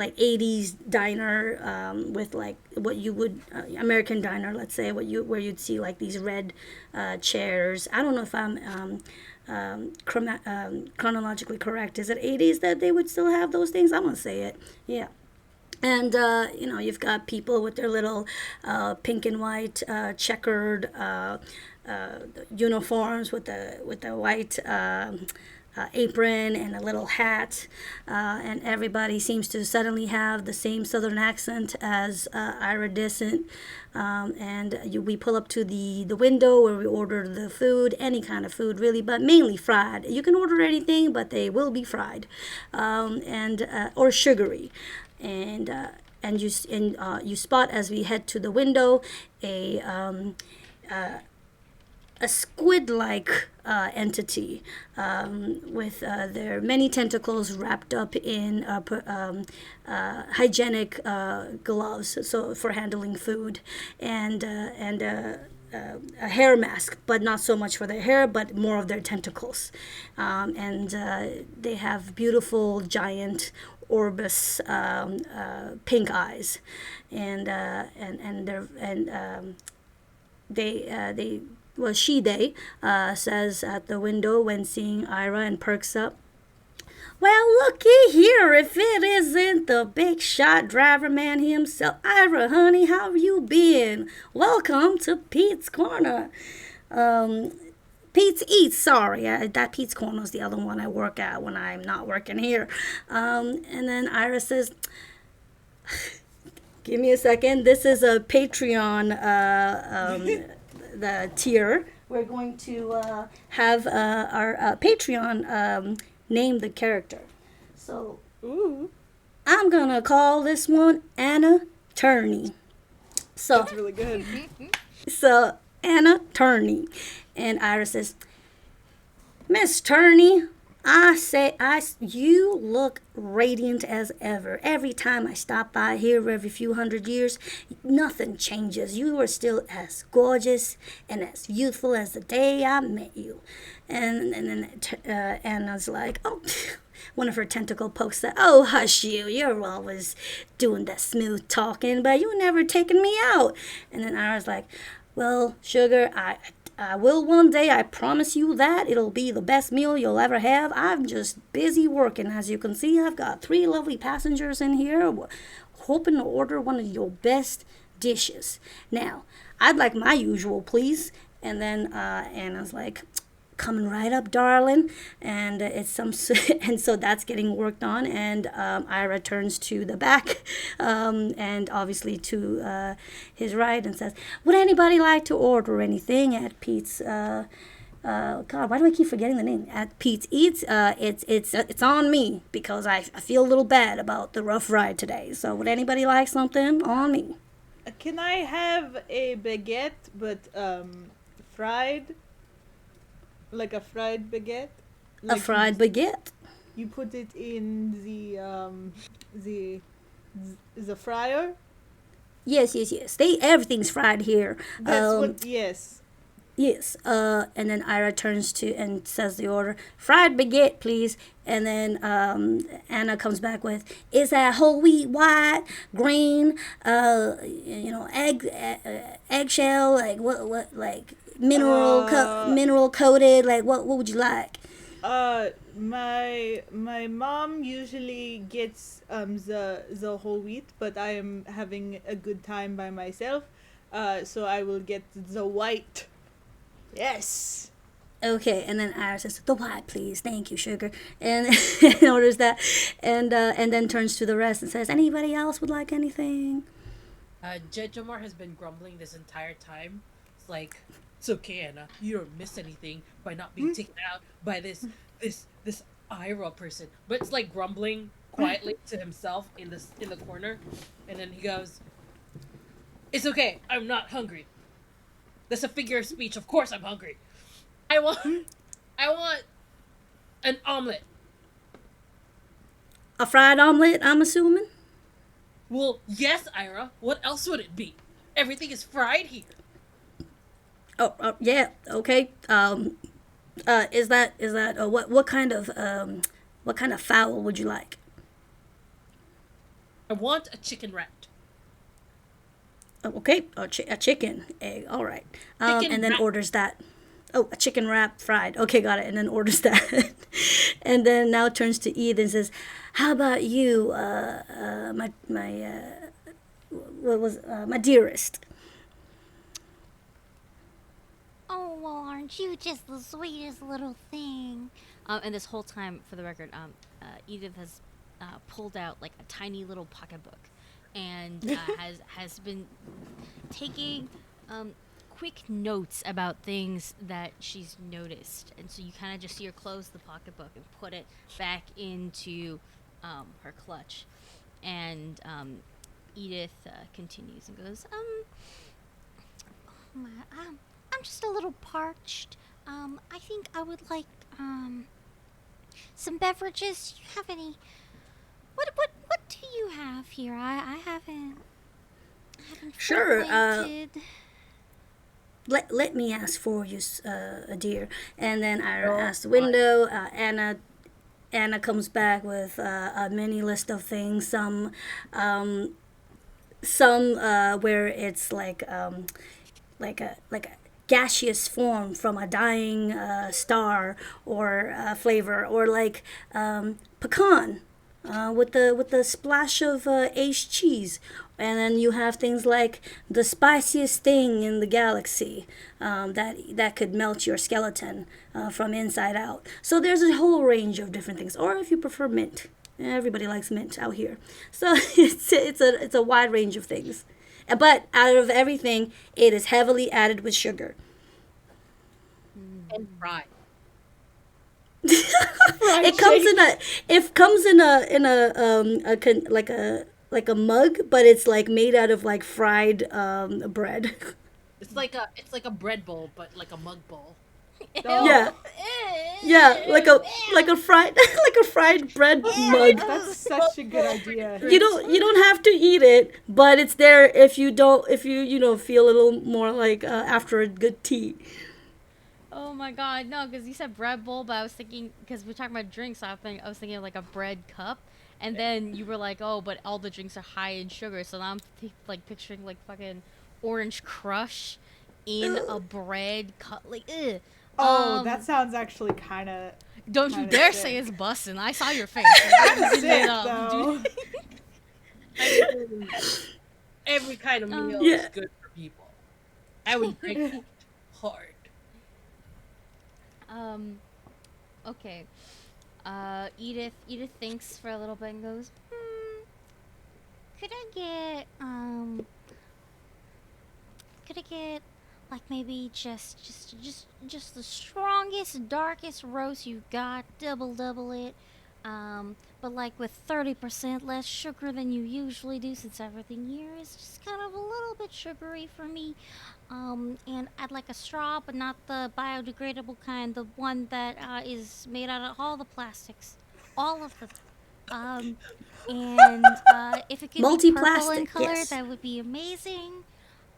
80s diner with like what you would American diner, let's say, where you'd see like these red chairs. I don't know if I'm chronologically correct. Is it 80s that they would still have those things? I'm gonna say it. Yeah. And you've got people with their little pink and white checkered uniforms with the white apron and a little hat, and everybody seems to suddenly have the same southern accent as iridescent. We pull up to the window where we order the food, any kind of food really, but mainly fried. You can order anything, but they will be fried, or sugary. And you spot as we head to the window a squid-like entity with their many tentacles wrapped up in hygienic gloves, so for handling food, and a hair mask, but not so much for their hair, but more of their tentacles. They have beautiful giant orbus pink eyes, and they well, they says at the window when seeing Ira and perks up. Well, looky here, if it isn't the big shot driver man himself. Ira, honey, how you been? Welcome to Pete's Corner. Um, Pete's Eats, sorry. That Pete's Corner is the other one I work at when I'm not working here. And then Ira says, give me a second. This is a Patreon the tier. We're going to have our Patreon name the character. So Ooh, I'm going to call this one Anna Turney. So, that's really good. so Anna Turney. And Ira says, Miss Turney, you look radiant as ever. Every time I stop by here every few hundred years, nothing changes. You are still as gorgeous and as youthful as the day I met you. And then Anna's like, oh, one of her tentacle pokes that, oh, hush you. You're always doing that smooth talking, but you never taking me out. And then Ira's like, well, sugar, I will one day, I promise you that. It'll be the best meal you'll ever have. I'm just busy working. As you can see, I've got 3 lovely passengers in here hoping to order one of your best dishes. Now, I'd like my usual, please. And then Anna's like, coming right up, darling. And and so that's getting worked on. And Ira turns to the back and obviously to his right and says, would anybody like to order anything at Pete's God, why do I keep forgetting the name? At Pete's Eats, it's on me because I feel a little bad about the rough ride today. So would anybody like something? On me. Can I have a baguette, but fried? Like a fried baguette? A fried baguette. You put it in the fryer? Yes. Everything's fried here. Yes. Yes. And then Ira turns to and says the order, fried baguette, please. And then Anna comes back with, is that whole wheat, white, green, eggshell, like what, like mineral coated, like what would you like? My mom usually gets the whole wheat, but I am having a good time by myself, so I will get the white. Yes. Okay, and then Ira says, the white, please. Thank you, sugar. And orders that, and then turns to the rest and says, anybody else would like anything? Judge Omar has been grumbling this entire time. It's like, it's okay, Anna. You don't miss anything by not being taken out by this Ira person. But it's like grumbling quietly to himself in the corner, and then he goes, "It's okay. I'm not hungry. That's a figure of speech. Of course, I'm hungry. I want an omelet." A fried omelet, I'm assuming? Well, yes, Ira. What else would it be? Everything is fried here. Oh yeah, okay. Is that what kind of fowl would you like? I want a chicken wrap. Okay, a chicken egg. All right. Chicken And then wrap. orders that. Oh, a chicken wrap fried. Okay, got it. And then orders that. And then now turns to Edith and says, "How about you, my dearest?" Oh, well, aren't you just the sweetest little thing? And this whole time, for the record, Edith has pulled out like a tiny little pocketbook, and has been taking quick notes about things that she's noticed. And so you kind of just see her close the pocketbook and put it back into her clutch. And Edith continues and goes, I'm just a little parched. I think I would like some beverages. Do you have any? What do you have here? I haven't Sure. frequented. Let me ask for you, dear. And then I ask the window. Anna comes back with a mini list of things. Some where it's like a gaseous form from a dying star or flavor, or like pecan with the splash of aged cheese. And then you have things like the spiciest thing in the galaxy that could melt your skeleton from inside out. So there's a whole range of different things. Or if you prefer mint, everybody likes mint out here. So it's a wide range of things. But out of everything, it is heavily added with sugar. And fried. It comes like a mug, but it's like made out of like fried bread. It's like a bread bowl, but like a mug bowl. Yeah. Yeah, like a fried like a fried bread mug. That's such a good idea. You don't have to eat it, but it's there if you feel a little more like after a good tea. Oh my god, no, because you said bread bowl, but I was thinking, because we're talking about drinks, I was thinking of like a bread cup, and then you were like, oh, but all the drinks are high in sugar, so now I'm like picturing like fucking Orange Crush in a bread cup, like, ugh. Oh, that sounds actually kind of. Don't you dare say it's bussin'. I saw your face. That's sick, though. Every kind of meal is good for people. I would drink it hard. Okay. Edith thinks for a little bit and goes, could I get like maybe just the strongest, darkest roast you got, double it, but like with 30% less sugar than you usually do, since everything here is just kind of a little bit sugary for me. And I'd like a straw, but not the biodegradable kind, the one that is made out of all the plastics, all of them. And if it could be purple in color, yes. that would be amazing.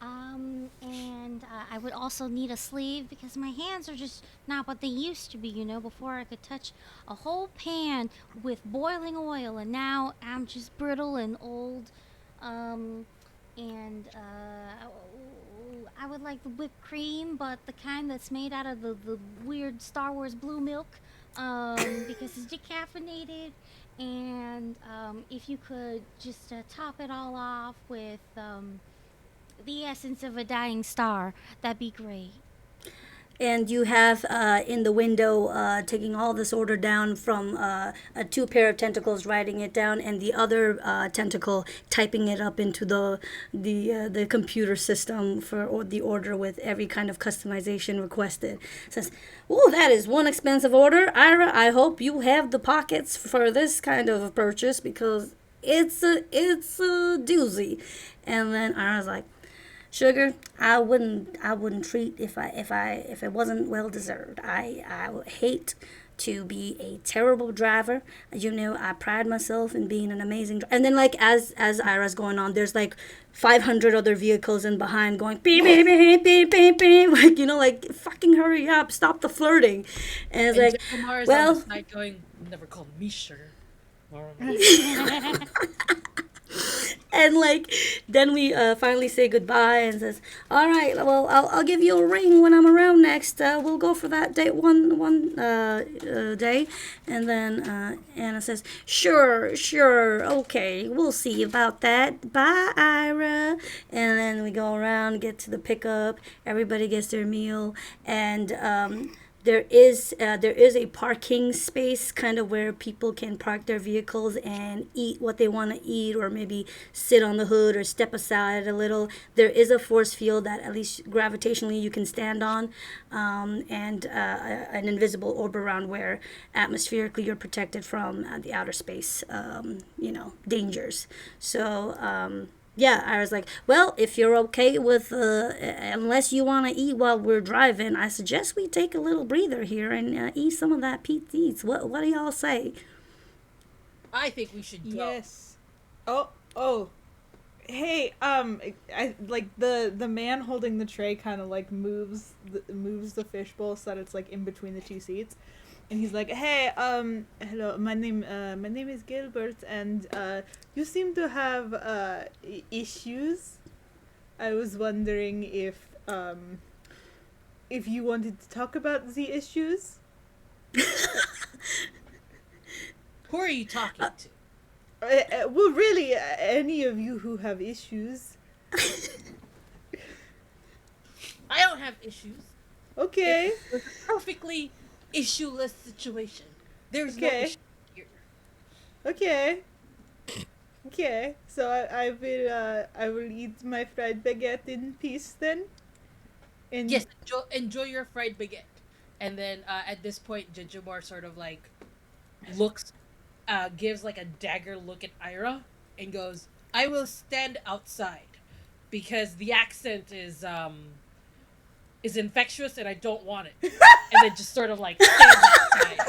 And I would also need a sleeve because my hands are just not what they used to be, before I could touch a whole pan with boiling oil, and now I'm just brittle and old. And I would like the whipped cream, but the kind that's made out of the weird Star Wars blue milk, because it's decaffeinated. And if you could just top it all off with the essence of a dying star, that'd be great. And you have in the window taking all this order down from two pair of tentacles writing it down, and the other tentacle typing it up into the computer system for the order with every kind of customization requested. It says, "Oh, that is one expensive order, Ira. I hope you have the pockets for this kind of purchase because it's a doozy." And then Ira's like, "Sugar, I wouldn't treat if it wasn't well deserved. I would hate to be a terrible driver. I pride myself in being an amazing driver." And then like as Ira's going on, there's like 500 other vehicles in behind going beep beep beep beep beep beep, like like fucking hurry up, stop the flirting. And it's like, Lamar's well, on the side going, "Never called me sugar." And like then we finally say goodbye and says, "All right, well I'll give you a ring when I'm around next. We'll go for that date one day." And then Anna says, sure, okay, we'll see about that. Bye, Ira." And then we go around, get to the pickup. Everybody gets their meal, and there is a parking space kind of where people can park their vehicles and eat what they want to eat, or maybe sit on the hood or step aside a little. There is a force field that at least gravitationally you can stand on, and an invisible orb around where atmospherically you're protected from the outer space dangers. So yeah, I was like, well, if you're okay with, unless you want to eat while we're driving, I suggest we take a little breather here and eat some of that Pete Eats. What do y'all say? I think we should go. Yes. Oh. Hey, I like the man holding the tray kind of like moves the fishbowl so that it's like in between the two seats. And he's like, "Hey, hello, my name is Gilbert, and you seem to have issues. I was wondering if if you wanted to talk about the issues. Who are you talking to? Well, really, any of you who have issues. I don't have issues. Okay. It's a perfectly issueless situation. There's no Okay. issue here. Okay. Okay. So I will eat my fried baguette in peace then. And Yes, enjoy your fried baguette. And then at this point, Jijimar sort of like looks, gives like a dagger look at Ira and goes, "I will stand outside because the accent is infectious and I don't want it." And then just sort of like stands outside.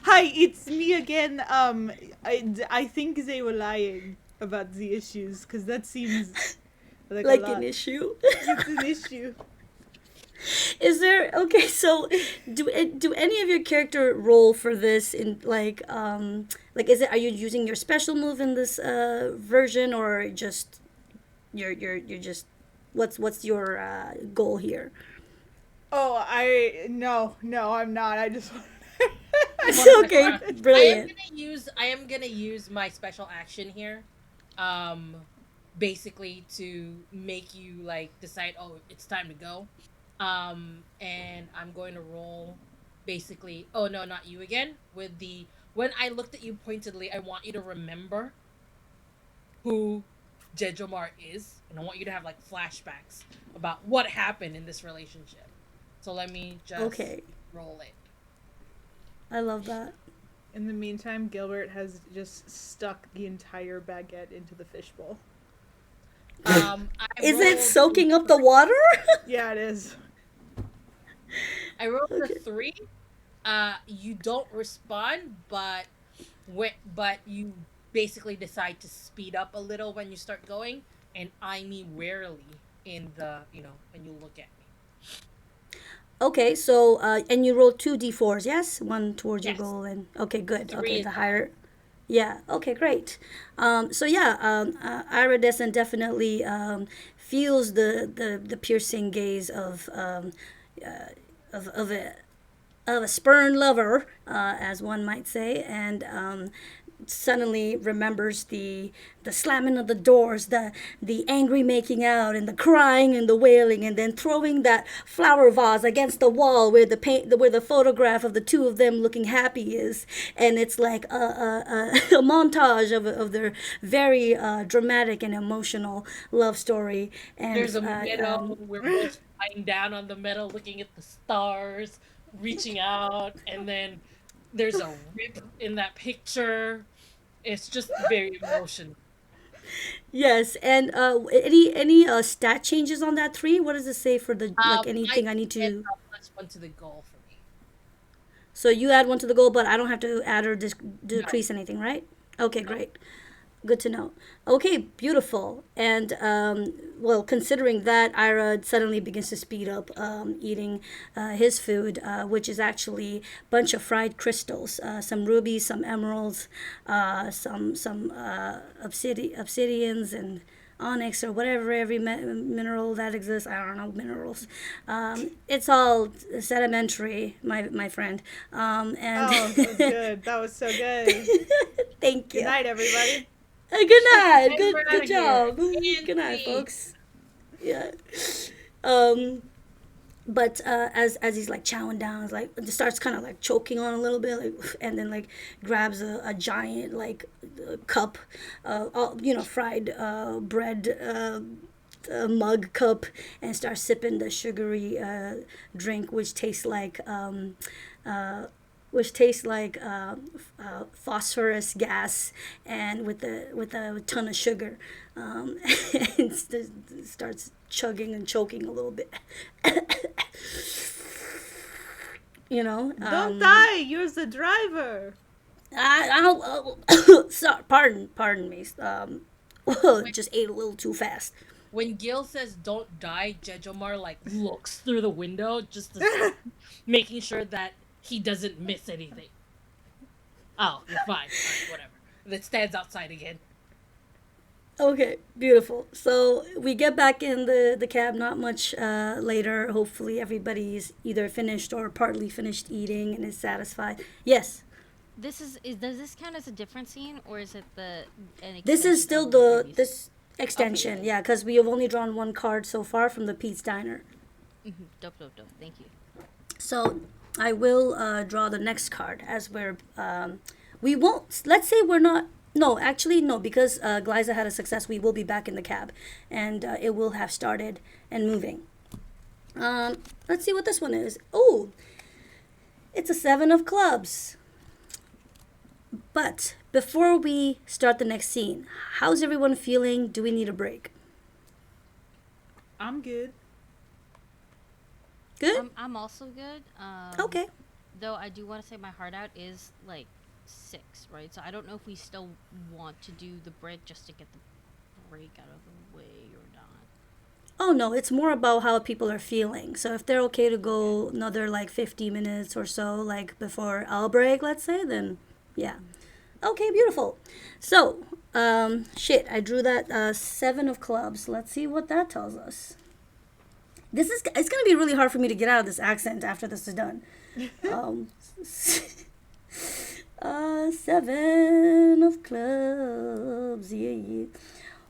Hi, it's me again. I think they were lying about the issues because that seems like a Like lot. an issue. It's an issue. Is there okay? So, do any of your character roll for this in like is it, are you using your special move in this version, or just you're just what's your goal here? Oh, no, I'm not. I just. Okay, I brilliant. I am gonna use my special action here, um, basically to make you like decide. Oh, it's time to go. And I'm going to roll, basically. Oh no, not you again. With the when I looked at you pointedly, I want you to remember who Jejomar is, and I want you to have like flashbacks about what happened in this relationship. So let me just Okay, roll it. I love that. In the meantime, Gilbert has just stuck the entire baguette into the fishbowl. I Is it rolled soaking up the water? Yeah, it is. I rolled a Okay. 3. You don't respond, but you basically decide to speed up a little when you start going, and eye me warily in the when you look at me. Okay, so and you roll two d4s, yes? One towards your Yes, goal, and okay, good. 3 Okay, is the the high. higher. Yeah. Okay, great. So yeah, Iridescent definitely feels the piercing gaze of a spurned lover, as one might say, and suddenly remembers the slamming of the doors, the angry making out, and the crying and the wailing, and then throwing that flower vase against the wall where where the photograph of the two of them looking happy is, and it's like a montage of their very dramatic and emotional love story, and There's a meadow. We're both lying down on the meadow, looking at the stars, reaching out, and then there's a rip in that picture. It's just very emotional. yes, and any stat changes on that three? What does it say for the like I anything I need get to? a +1 to the goal for me. So you add one to the goal, but I don't have to add or No. decrease anything, right? Okay, No. great. Good to know. Okay, beautiful. And well, considering that, Ira suddenly begins to speed up eating his food, which is actually a bunch of fried crystals, some rubies, some emeralds, some obsidians and onyx or whatever every mineral that exists. I don't know minerals. It's all sedimentary, my friend. And Oh, that was good. That was so good. thank Good you. night, everybody. Good night. And we're out Good of here. job. And Good night, see. folks. Yeah. Um. But as he's like chowing down, it's like starts kind of like choking on a little bit, like, and then like grabs a giant like cup, all, fried bread. Mug cup and starts sipping the sugary drink, which tastes like phosphorus gas and with a ton of sugar, and starts chugging and choking a little bit. Don't die. You're the driver. Sorry, pardon me. Just ate a little too fast. When Gil says "don't die," Jejomar like looks through the window just to see, making sure that he doesn't miss anything. Oh, you're fine. All right, whatever. Then stands outside again. Okay, beautiful. So we get back in the cab not much later. Hopefully, everybody's either finished or partly finished eating and is satisfied. Yes, Does this count as a different scene, or is it an this is extension still of the the previous? this Okay, yeah, extension. yeah. Yeah, because we have only drawn one card so far from the Pete's Diner. Dope, dope, dope. Thank you. So I will draw the next card as we won't, let's say we're not, no, actually, no, because Glaiza had a success, we will be back in the cab and it will have started and moving. Let's see what this one is. Oh, it's a 7 of clubs. But before we start the next scene, how's everyone feeling? Do we need a break? I'm good. Good? I'm also good. Okay. Though I do want to say my heart out is like 6, right? So I don't know if we still want to do the break just to get the break out of the way or not. Oh no, it's more about how people are feeling. So if they're okay to go another like 50 minutes or so, like before I'll break, let's say, then yeah. Okay, beautiful. So, shit, I drew that 7 of clubs. Let's see what that tells us. It's gonna be really hard for me to get out of this accent after this is done. Um, 7 of clubs, yeah, yeah.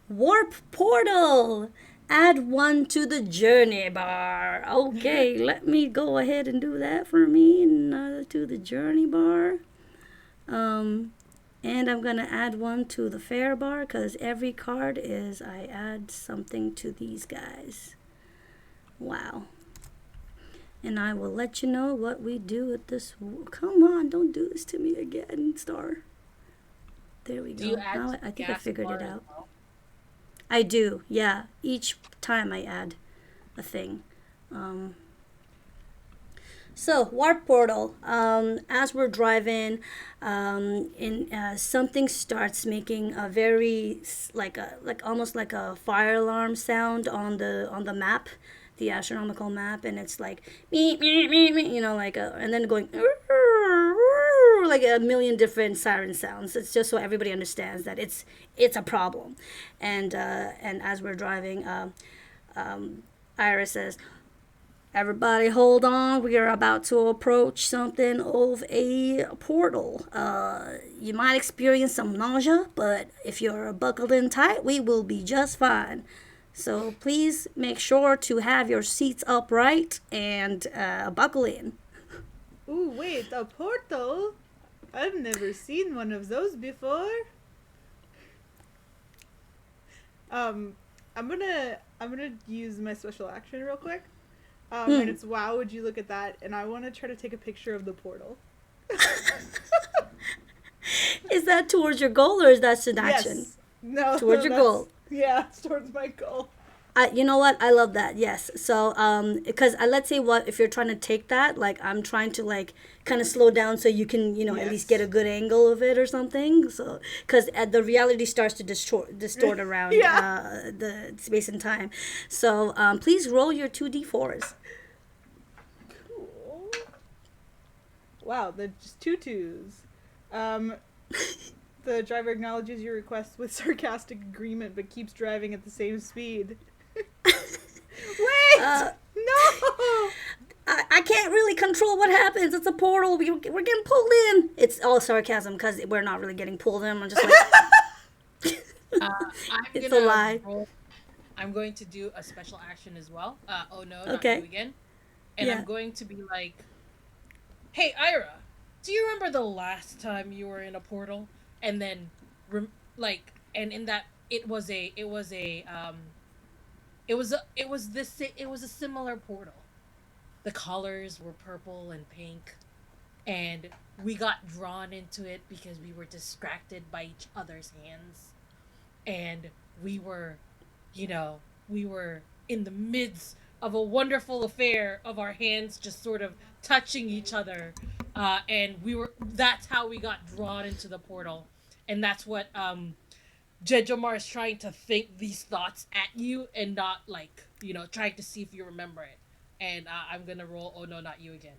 Warp portal. Add one to the journey bar. Okay, let me go ahead and do that for me and to the journey bar. And I'm gonna add one to the fare bar because every card is I add something to these guys. Wow. And I will let you know what we do with this. Come on, don't do this to me again, Star. There we Do you go. add Now to I the think I gas figured bar it as out. well? I do, yeah. Each time I add a thing. Um, so warp portal. As we're driving, in something starts making a very like almost like a fire alarm sound on the map, the astronomical map, and it's like meep, meep, meep, meep, like and then going like a million different siren sounds. It's just so everybody understands that it's a problem, and as we're driving, Iris says, everybody hold on. We are about to approach something of a portal. You might experience some nausea, but if you're buckled in tight, we will be just fine. So please make sure to have your seats upright and buckle in. Ooh, wait, a portal? I've never seen one of those before. Um, I'm gonna use my special action real quick. And it's wow, would you look at that? And I want to try to take a picture of the portal. Is that towards your goal or is that an action? Yes. No. Towards your goal. Yeah, it's towards my goal. You know what? I love that. Yes. So, because let's say what if you're trying to take that, like I'm trying to like kind of slow down so you can, at least get a good angle of it or something. So, because the reality starts to distort around Yeah. The space and time. So, please roll your 2d4s. Cool. Wow, they're just two twos. The driver acknowledges your request with sarcastic agreement, but keeps driving at the same speed. Wait! No! I can't really control what happens. It's a portal. We're getting pulled in. It's all sarcasm because we're not really getting pulled in. I'm just like, I'm it's gonna a lie. I'm going to do a special action as well. Oh no, not Okay. you again. And Yeah. I'm going to be like, "Hey, Ira, do you remember the last time you were in a portal?" And then, and in that it was a similar portal. The colors were purple and pink, and we got drawn into it because we were distracted by each other's hands, and we were, we were in the midst of a wonderful affair of our hands just sort of touching each other, and that's how we got drawn into the portal, and that's what Jejomar is trying to think these thoughts at you and not like trying to see if you remember it. And I'm gonna roll. Oh no, not you again.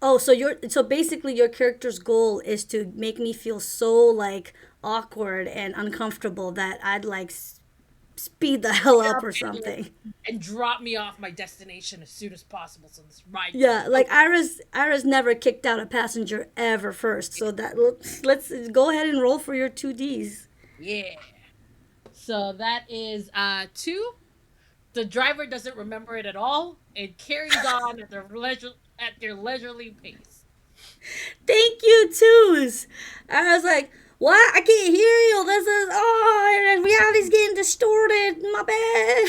Oh, so basically your character's goal is to make me feel so like awkward and uncomfortable that I'd like speed the hell up or something. And drop me off my destination as soon as possible so this ride. Yeah, like Iris never kicked out a passenger ever first. So that let's go ahead and roll for your 2Ds. Yeah. So that is 2. The driver doesn't remember it at all and carries on at their leisurely pace. Thank you, twos. I was like, what? I can't hear you. This is and reality's getting distorted. My bad.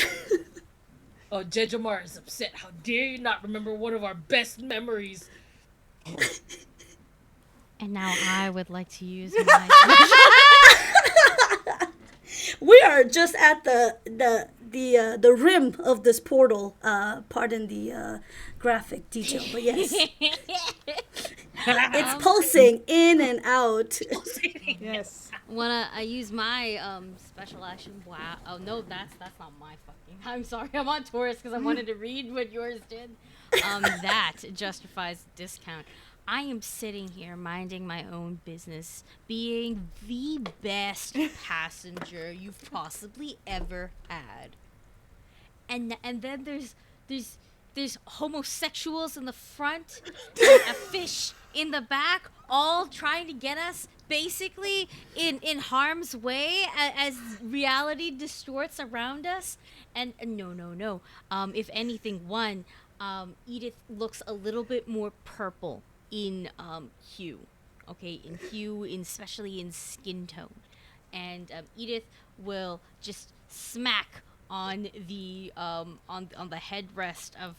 Oh, Jejamar is upset. How dare you not remember one of our best memories? And now I would like to use my We are just at the rim of this portal. Pardon the graphic detail, but yes, it's pulsing in and out. Yes. I use my special action. Wow. Oh no, that's not my fucking. I'm sorry. I'm on Taurus because I wanted to read what yours did. That justifies discount. I am sitting here minding my own business, being the best passenger you've possibly ever had. And then there's homosexuals in the front, and a fish in the back, all trying to get us basically in harm's way as reality distorts around us. And no. If anything, Edith looks a little bit more purple in hue, okay, especially in skin tone, and Edith will just smack on the headrest of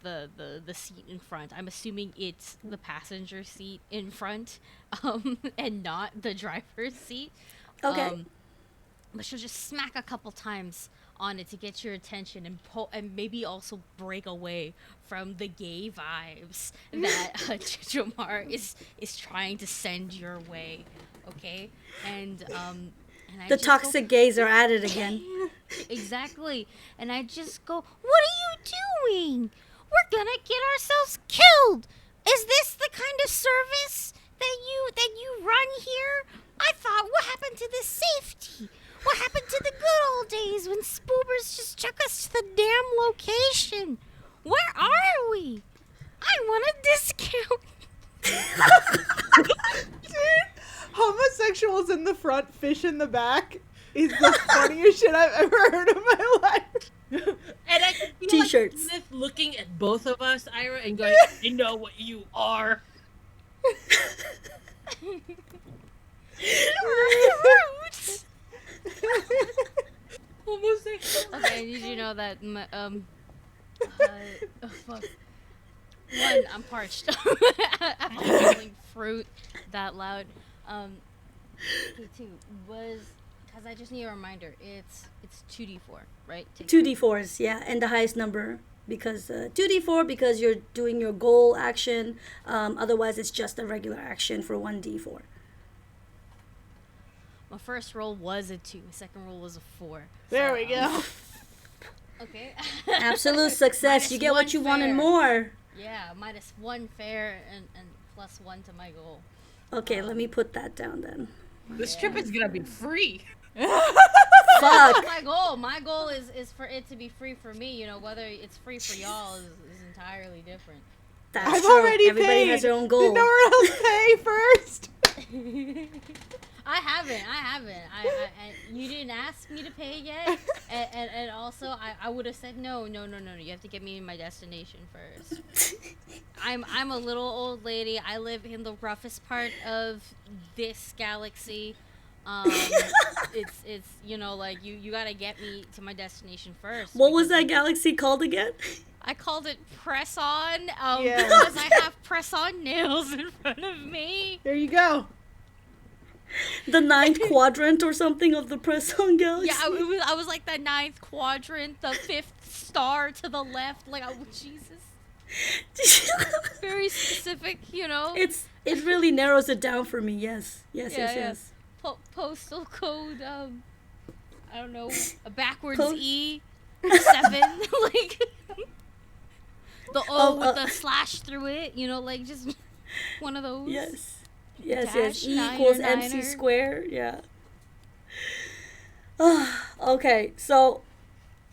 the seat in front. I'm assuming it's the passenger seat in front, and not the driver's seat. Okay. But she'll just smack a couple times on it to get your attention and and maybe also break away from the gay vibes that Jamar is trying to send your way. Okay, and I The just toxic gays are at it again. Exactly, and I just go, "What are you doing? We're gonna get ourselves killed. Is this the kind of service that you run here? I thought, what happened to the safety? What happened to the good old days when SpUbers just took us to the damn location? Where are we? I want a discount." Dude, homosexuals in the front, fish in the back is the funniest shit I've ever heard in my life. And I can feel T-shirts. like Smith looking at both of us, Ira, and going, "I know what you are." Homosexual. Okay, I need you to know that fuck. One, I'm parched after yelling fruit that loud. Okay, two was because I just need a reminder. It's 2d4, right? 2d4s, yeah, and the highest number because 2d4 because you're doing your goal action. Otherwise, it's just a regular action for 1d4. My first roll was a 2. My second roll was a 4. There we go. Okay. Absolute success. You get what you want and more. Yeah, -1 fair and +1 to my goal. Okay, let me put that down then. This trip is gonna be free. Fuck. My goal is for it to be free for me. You know, whether it's free for y'all is entirely different. That's I've true. already Everybody paid. has their own Did goal. no one else pay first? I haven't. I you didn't ask me to pay yet, and also I would have said no. You have to get me to my destination first. I'm a little old lady. I live in the roughest part of this galaxy. It's like you gotta get me to my destination first. What was that galaxy called again? I called it press on. Yeah. Because I have press on nails in front of me. There you go. The 9th quadrant or something of the press-on galaxy? Yeah, I was like the 9th quadrant, the 5th star to the left. Like, oh, Jesus. Very specific, you know? It really narrows it down for me, yes. Yes. Postal code, I don't know, a backwards Code? E, 7, like... the O with the slash through it. You know, like just one of those. Yes. Yes, Dash E niner, equals MC niner. squared. Yeah. Okay, so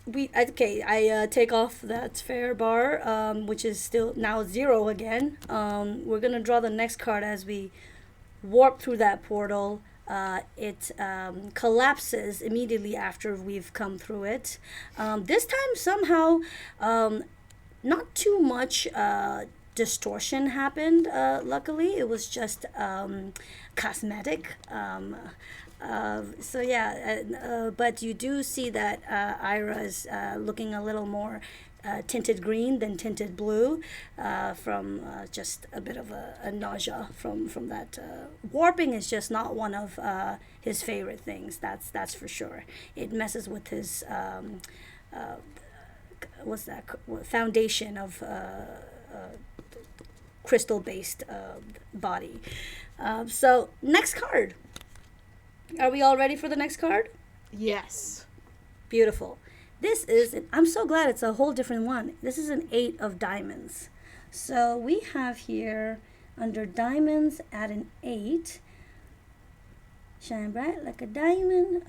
I take off that fair bar, which is still now 0 again. We're gonna draw the next card as we warp through that portal. It collapses immediately after we've come through it. This time somehow, not too much distortion happened. Luckily, it was just cosmetic. So yeah, but you do see that Ira is looking a little more tinted green than tinted blue from just a bit of a nausea from that. Warping is just not one of his favorite things. That's for sure. It messes with his what's that foundation of crystal-based body. So next card. Are we all ready for the next card? Yes. Beautiful. This is, I'm so glad it's a whole different one. This is an 8 of diamonds. So we have here under diamonds at an 8. Shine bright like a diamond.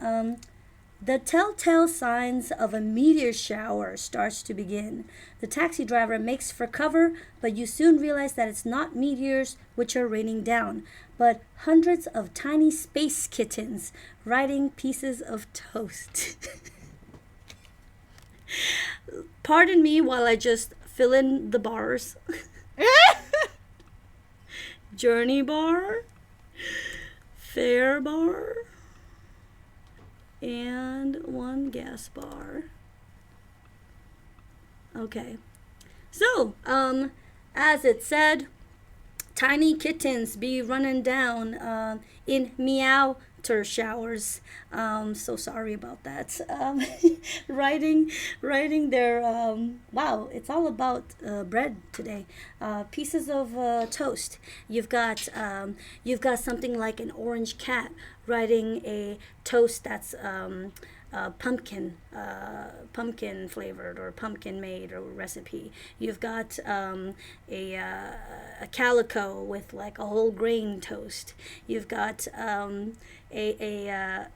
The telltale signs of a meteor shower starts to begin. The taxi driver makes for cover, but you soon realize that it's not meteors which are raining down, but hundreds of tiny space kittens riding pieces of toast. Pardon me while I just fill in the bars. Journey bar, fare bar, and 1 gas bar. Okay. So, as it said, tiny kittens be running down in meowter showers. So sorry about that. Writing their wow, it's all about bread today. Pieces of toast. You've got something like an orange cat riding a toast that's pumpkin flavored or pumpkin made or recipe. You've got a calico with like a whole grain toast. You've got a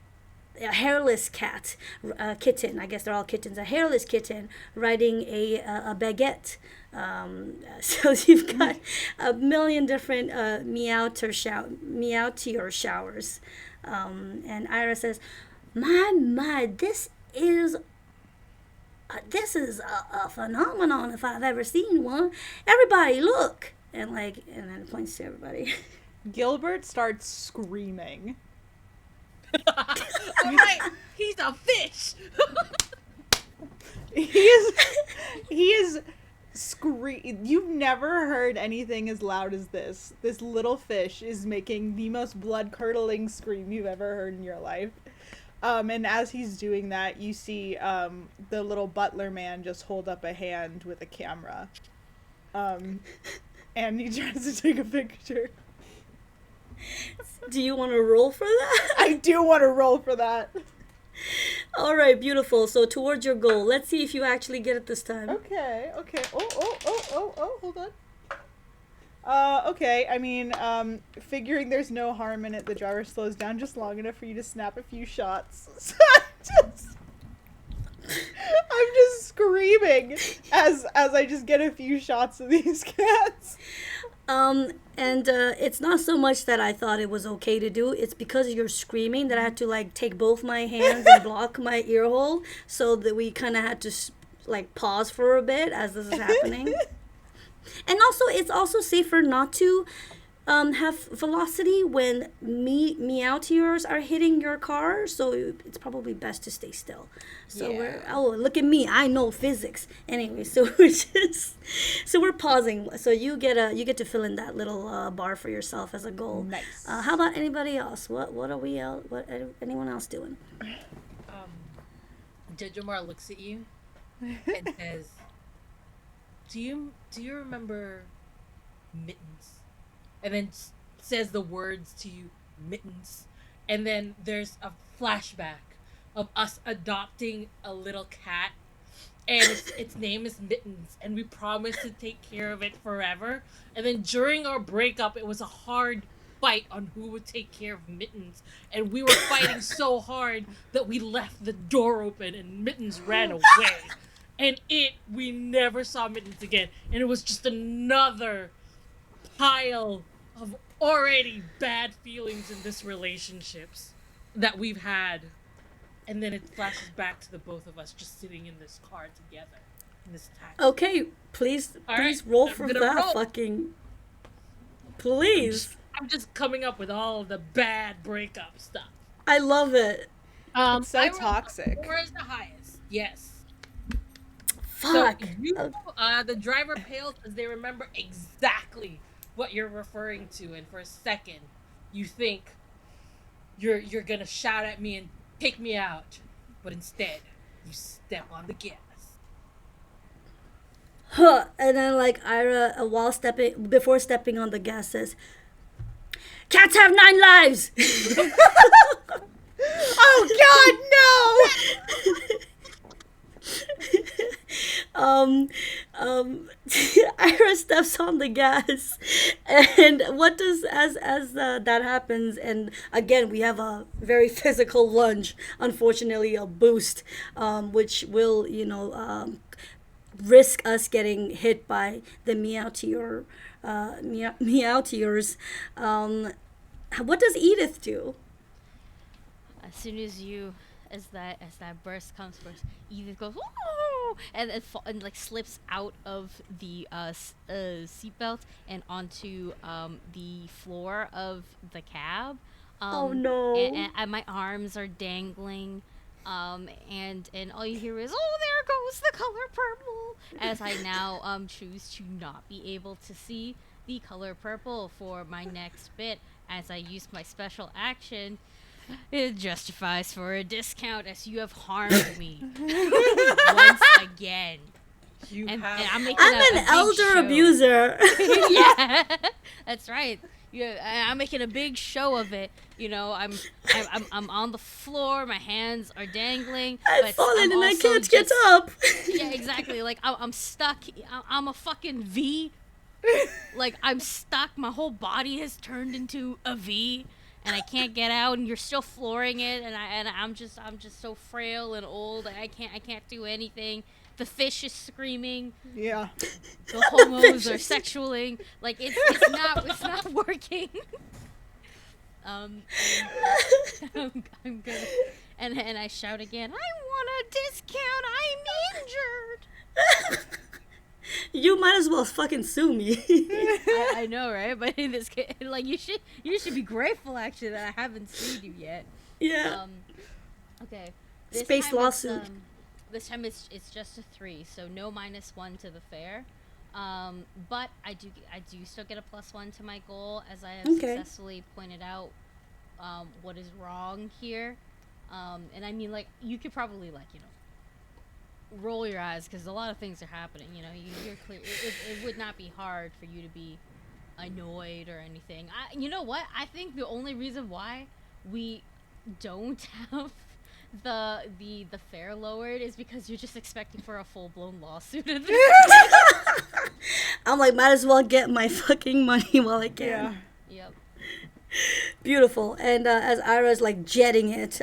hairless kitten. I guess they're all kittens. A hairless kitten riding a baguette. So you've got a million different meowter showers. And Ira says, my, this is a phenomenon if I've ever seen one. Everybody look. And then points to everybody. Gilbert starts screaming. I'm like, he's a fish. He is You've never heard anything as loud as this. This little fish is making the most blood-curdling scream you've ever heard in your life. And as he's doing that, you see the little butler man just hold up a hand with a camera. And he tries to take a picture. Do you want to roll for that? I do want to roll for that. All right, beautiful. So towards your goal. Let's see if you actually get it this time. Okay. Oh, hold on. Okay, I mean, figuring there's no harm in it, the driver slows down just long enough for you to snap a few shots. So I'm just screaming as I just get a few shots of these cats. And it's not so much that I thought it was okay to do. It's because you're screaming that I had to take both my hands and block my ear hole, so that we kind of had to pause for a bit as this is happening. And also, it's also safer not to have velocity when meowtiers are hitting your car, so it's probably best to stay still. So Yeah. look at me, I know physics. Anyway, so we're pausing. So you get to fill in that little bar for yourself as a goal. Nice. How about anybody else? What anyone else doing? Judge Omar looks at you and says, Do you remember mittens? And then says the words to you, mittens. And then there's a flashback of us adopting a little cat, and its name is Mittens, and we promised to take care of it forever. And then during our breakup, it was a hard fight on who would take care of Mittens, and we were fighting so hard that we left the door open, and Mittens ran away. And we never saw Mittens again, and it was just another pile of already bad feelings in this relationships that we've had. And then it flashes back to the both of us just sitting in this car together in this taxi. Okay, please roll for that roll. fucking. Please. I'm just coming up with all of the bad breakup stuff. I love it. It's so I rolled toxic. 4 is the highest. Yes. Fuck. So the driver paled because they remember exactly what you're referring to, and for a second, you think you're gonna shout at me and take me out, but instead, you step on the gas. Huh. And then like Ira, before stepping on the gas, says, "Cats have 9 lives." Oh God, no! Ira steps on the gas, and what does as that happens, and again we have a very physical lunge, unfortunately a boost, which will risk us getting hit by the meowtiers. What does Edith do? As soon as that burst comes first, Edith goes "Woo!" and like slips out of the seatbelt and onto the floor of the cab. Oh no! And my arms are dangling, and all you hear is "Oh, there goes the color purple!" as I now choose to not be able to see the color purple for my next bit, as I use my special action. It justifies for a discount as you have harmed me once again. And I'm an elder abuser. Yeah, that's right. Yeah, I'm making a big show of it. I'm on the floor. My hands are dangling. I've fallen and I can't get up. Yeah, exactly. Like I'm stuck. I'm a fucking V. Like I'm stuck. My whole body has turned into a V. And I can't get out, and you're still flooring it, and I'm just so frail and old. I can't do anything. The fish is screaming. Yeah. The homos are sexualing. Like it's not working. I'm gonna and I shout again. I want a discount. I'm injured. You might as well fucking sue me. I know, right? But in this case, like you should be grateful actually that I haven't sued you yet. Yeah. Okay. Space lawsuit. This time it's just a 3, so no -1 to the fair. But I do still get a +1 to my goal, as I have successfully pointed out what is wrong here. And I mean, like, you could probably roll your eyes because a lot of things are happening. You're clear. It would not be hard for you to be annoyed or anything. You know what? I think the only reason why we don't have the fare lowered is because you're just expecting for a full-blown lawsuit. I'm like, might as well get my fucking money while I can. Yeah. Yep. Beautiful. And as Ira's like jetting it,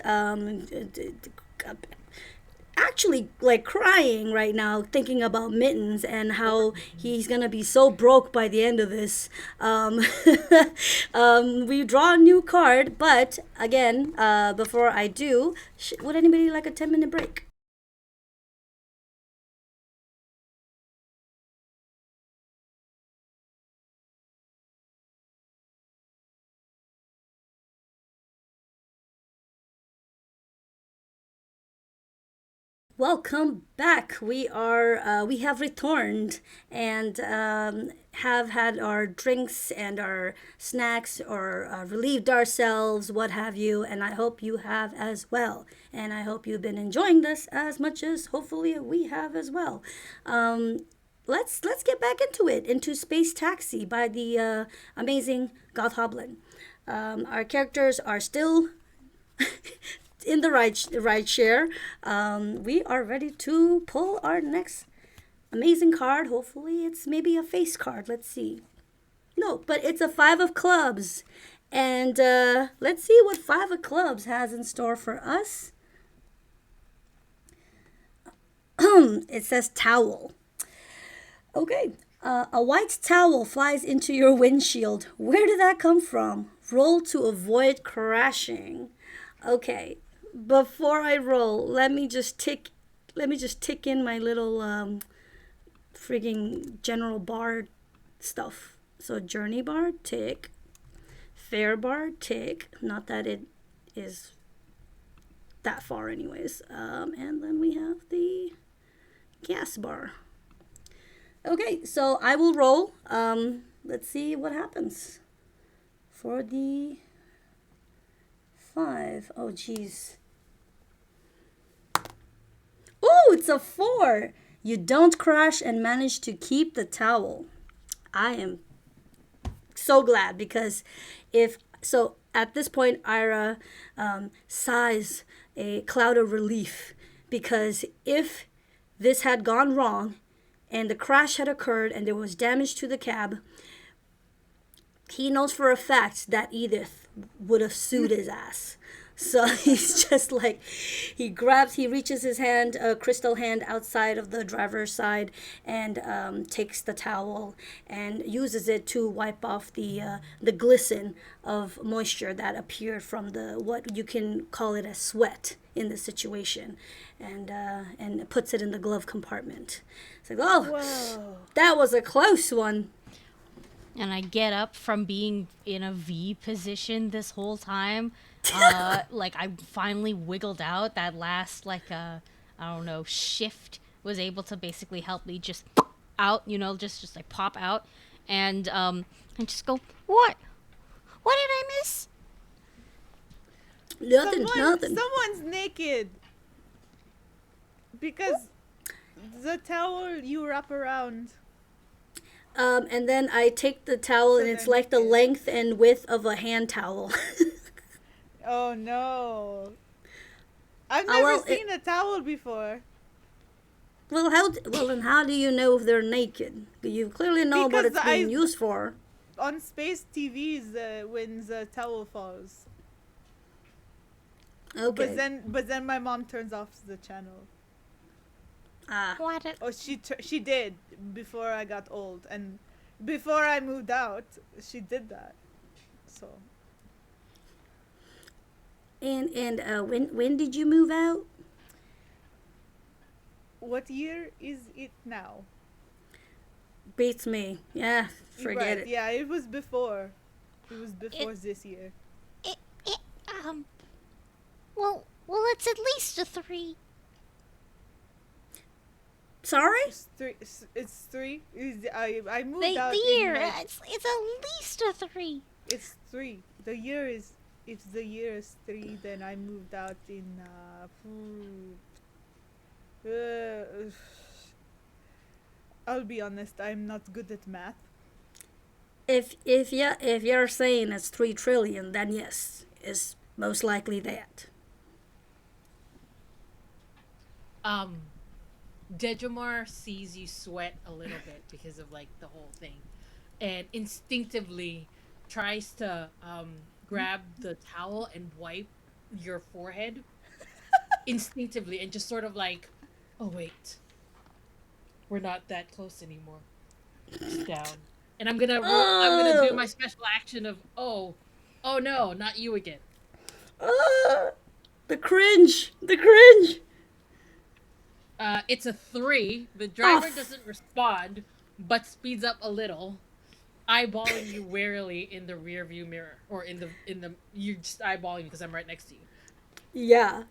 actually like crying right now, thinking about Mittens and how he's gonna be so broke by the end of this. We draw a new card, but again, before I do, would anybody like a 10-minute break? Welcome back. We have returned and have had our drinks and our snacks, or relieved ourselves, what have you, and I hope you have as well. And I hope you've been enjoying this as much as hopefully we have as well. Let's get back into Space Taxi by the amazing Goth Hoblin. Our characters are still in the right share. We are ready to pull our next amazing card. Hopefully, it's maybe a face card. Let's see. No, but it's a 5 of clubs. And let's see what 5 of clubs has in store for us. It says towel. Okay. A white towel flies into your windshield. Where did that come from? Roll to avoid crashing. Okay. Before I roll, let me just tick in my little frigging general bar stuff. So journey bar, tick. Fare bar, tick. Not that it is that far anyways. And then we have the gas bar. Okay, so I will roll. Let's see what happens. For the 5. Oh, geez. Oh, it's a 4. You don't crash and manage to keep the towel. I am so glad because at this point, Ira sighs a cloud of relief because if this had gone wrong and the crash had occurred and there was damage to the cab, he knows for a fact that Edith would have sued his ass. So he's just like, he reaches his hand, crystal hand outside of the driver's side and takes the towel and uses it to wipe off the glisten of moisture that appeared from what you can call it as sweat in the situation, and puts it in the glove compartment. It's like, oh, whoa. That was a close one. And I get up from being in a V position this whole time. Like I finally wiggled out. That last I don't know, shift was able to basically help me just out, just like pop out and just go, what did I miss? Nothing. Someone's naked. Because the towel you wrap around. And then I take the towel and it's like the length and width of a hand towel. Oh no. I've never seen a towel before. Well, then how do you know if they're naked? You clearly know what it's being used for. On space TVs, when the towel falls. Okay. But then my mom turns off the channel. What? Oh, she did before I got old, and before I moved out, she did that. So. And when did you move out? What year is it now? Beats me. Yeah, forget it. Yeah, it was before. It was before this year. Well, it's at least a 3. Sorry? It's 3. I moved out. The year. It's at least a 3. It's 3. The year is. If the year is 3, then I moved out in. I'll be honest. I'm not good at math. If you're saying it's 3 trillion, then yes, it's most likely that. Dejomar sees you sweat a little bit because of the whole thing, and instinctively tries to grab the towel and wipe your forehead instinctively, and just sort of like, oh wait, we're not that close anymore. Just down, and I'm gonna do my special action of oh no, not you again. The cringe. It's a 3. The driver doesn't respond, but speeds up a little, eyeballing you warily in the rear view mirror, or in the you're just eyeballing because I'm right next to you. Yeah.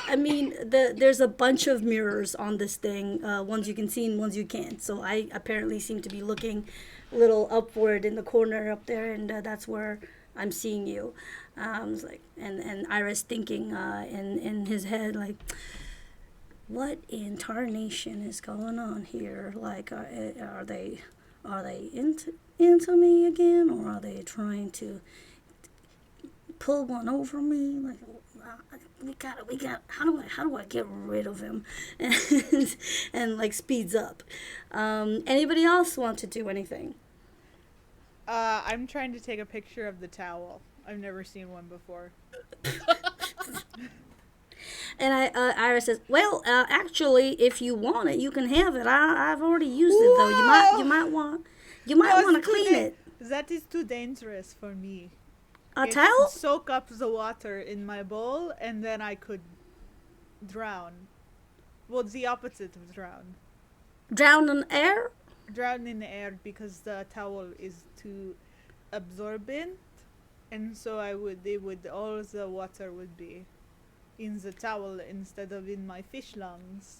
I mean, there's a bunch of mirrors on this thing. Ones you can see and ones you can't. So I apparently seem to be looking a little upward in the corner up there, and that's where I'm seeing you. It's like, and Ira's thinking in his head, like, what in tarnation is going on here? Like, are they into me again, or are they trying to pull one over me? Like, we got. How do I get rid of him? And like speeds up. Anybody else want to do anything? I'm trying to take a picture of the towel. I've never seen one before. And Ira says, "Well, actually, if you want it, you can have it. I've already used it though. You might want to clean it. That is too dangerous for me. A It towel? could soak up the water in my bowl, and then I could drown. Well, the opposite of drown. Drown in air? Drown in the air because the towel is too absorbent, and so all the water would be in the towel instead of in my fish lungs.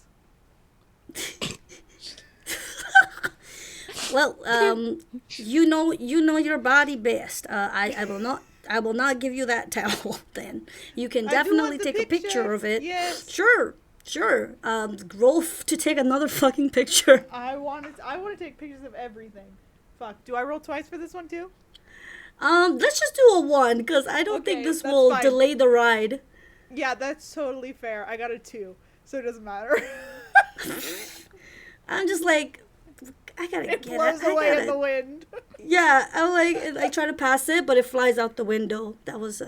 Well, you know your body best. I will not give you that towel. Then you can I do definitely want the take a picture of it. Yes. Sure. Roll to take another fucking picture. I want to take pictures of everything. Fuck. Do I roll twice for this one too? Let's just do a 1 because I don't think Okay, this that's will fine. delay the ride. Yeah, that's totally fair. I got a 2, so it doesn't matter. I'm just like, I gotta It get it. blows away in the wind. Yeah, I try to pass it, but it flies out the window. That was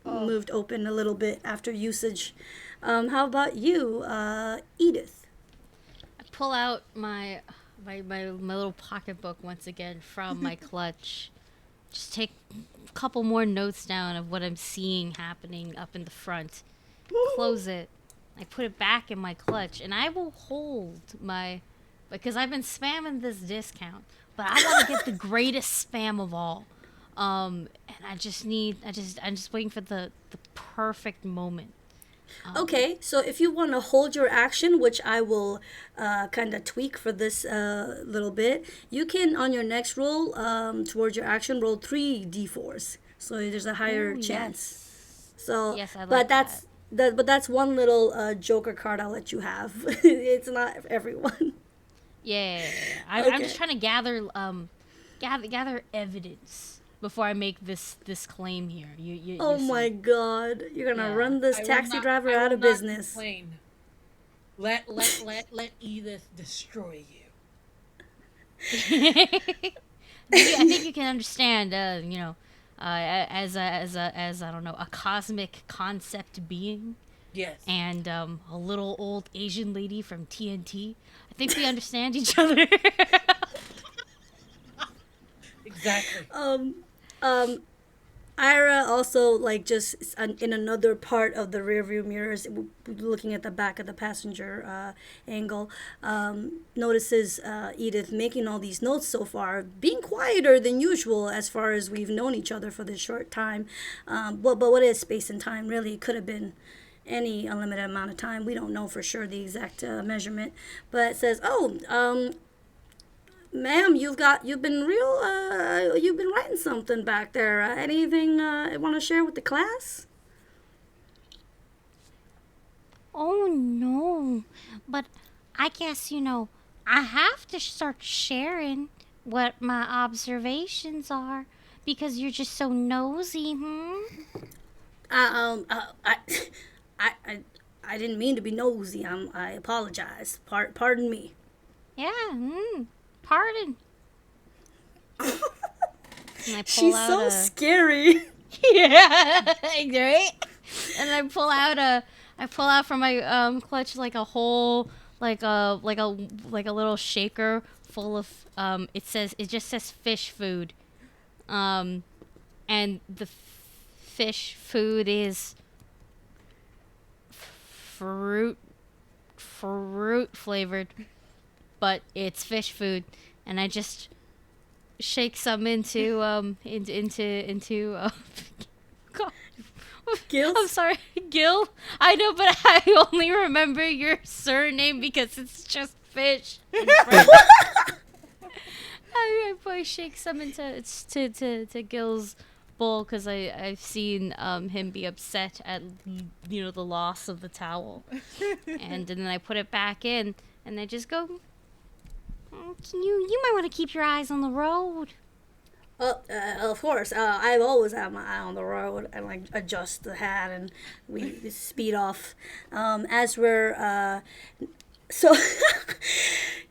moved open a little bit after usage. How about you, Edith? I pull out my little pocketbook once again from my clutch. Just take a couple more notes down of what I'm seeing happening up in the front. Close it. I put it back in my clutch, and I will hold my, because I've been spamming this discount, but I want to get the greatest spam of all. And I'm just waiting for the perfect moment. Okay, so if you want to hold your action, which I will kind of tweak for this little bit, you can, on your next roll, towards your action, roll 3 d4s. So there's a higher chance. Yes. So, Yes, I like but that's one little joker card I'll let you have. It's not for everyone. Yeah. I'm Okay. just trying to gather evidence before I make this claim here. You Oh see. my god, you're gonna Yeah. run this I will taxi not- driver I will out of not business. complain. Let Edith destroy you. I think you can understand, as I don't know, a cosmic concept being, Yes. and a little old Asian lady from TNT. I think we understand each other. Exactly. Ira also, like, just in another part of the rearview mirrors, looking at the back of the passenger angle, notices Edith making all these notes so far, being quieter than usual as far as we've known each other for this short time. But what is space and time? Really, it could have been any unlimited amount of time. We don't know for sure the exact measurement. But it says, ma'am, you've been writing something back there. Anything you want to share with the class? Oh no, but I guess I have to start sharing what my observations are because you're just so nosy, I didn't mean to be nosy. I apologize. Pardon me. Yeah, pardon. And I pull She's out so a- scary. Yeah, right. And I pull out from my clutch like a whole like a little shaker full of it just says fish food, and the fish food is fruit flavored, but it's fish food, and I just shake some into God. Gil? I'm sorry, Gil. I know, but I only remember your surname because it's just fish. in French. I shake some into to Gil's bowl because I've seen him be upset at the loss of the towel, and then I put it back in, and I just go, you might want to keep your eyes on the road. Of course, I've always had my eye on the road and like adjust the hat and we speed off. As we're so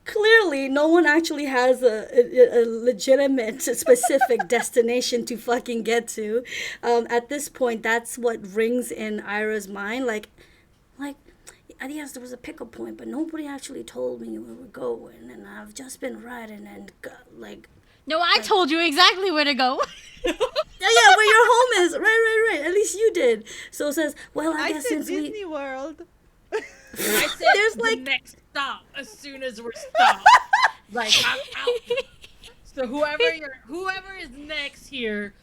clearly, no one actually has a legitimate, specific destination to fucking get to. At this point, that's what rings in Ira's mind. Like, yes, there was a pickup point, but nobody actually told me where we're going, and I've just been riding and like. No, I told you exactly where to go. Yeah, where your home is. Right. At least you did. So it says, well, I guess said since Disney World. I said There's the like- next stop as soon as we're stopped. Like I'm out. So whoever is next here,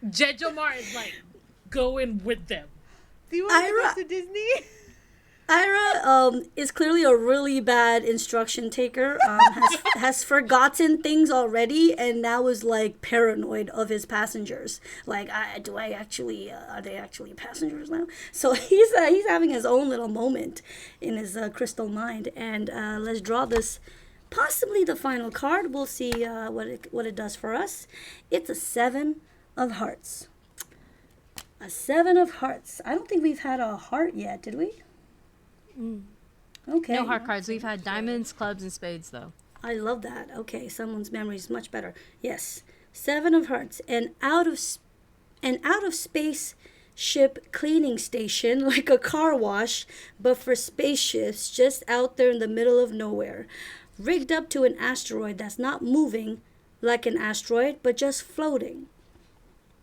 Jejomar is like going with them. Do you want to Ira- go to Disney? Ira is clearly a really bad instruction taker. Has forgotten things already, and now is like paranoid of his passengers. Like, are they actually passengers now? So he's having his own little moment in his crystal mind. And let's draw this, possibly the final card. We'll see what it does for us. It's a 7 of hearts. A 7 of hearts. I don't think we've had a heart yet, did we? Okay. No heart cards. We've had diamonds, clubs, and spades, though. I love that. Okay, someone's memory is much better. Yes, 7 of hearts, an out of space ship cleaning station, like a car wash, but for spaceships, just out there in the middle of nowhere, rigged up to an asteroid that's not moving like an asteroid, but just floating.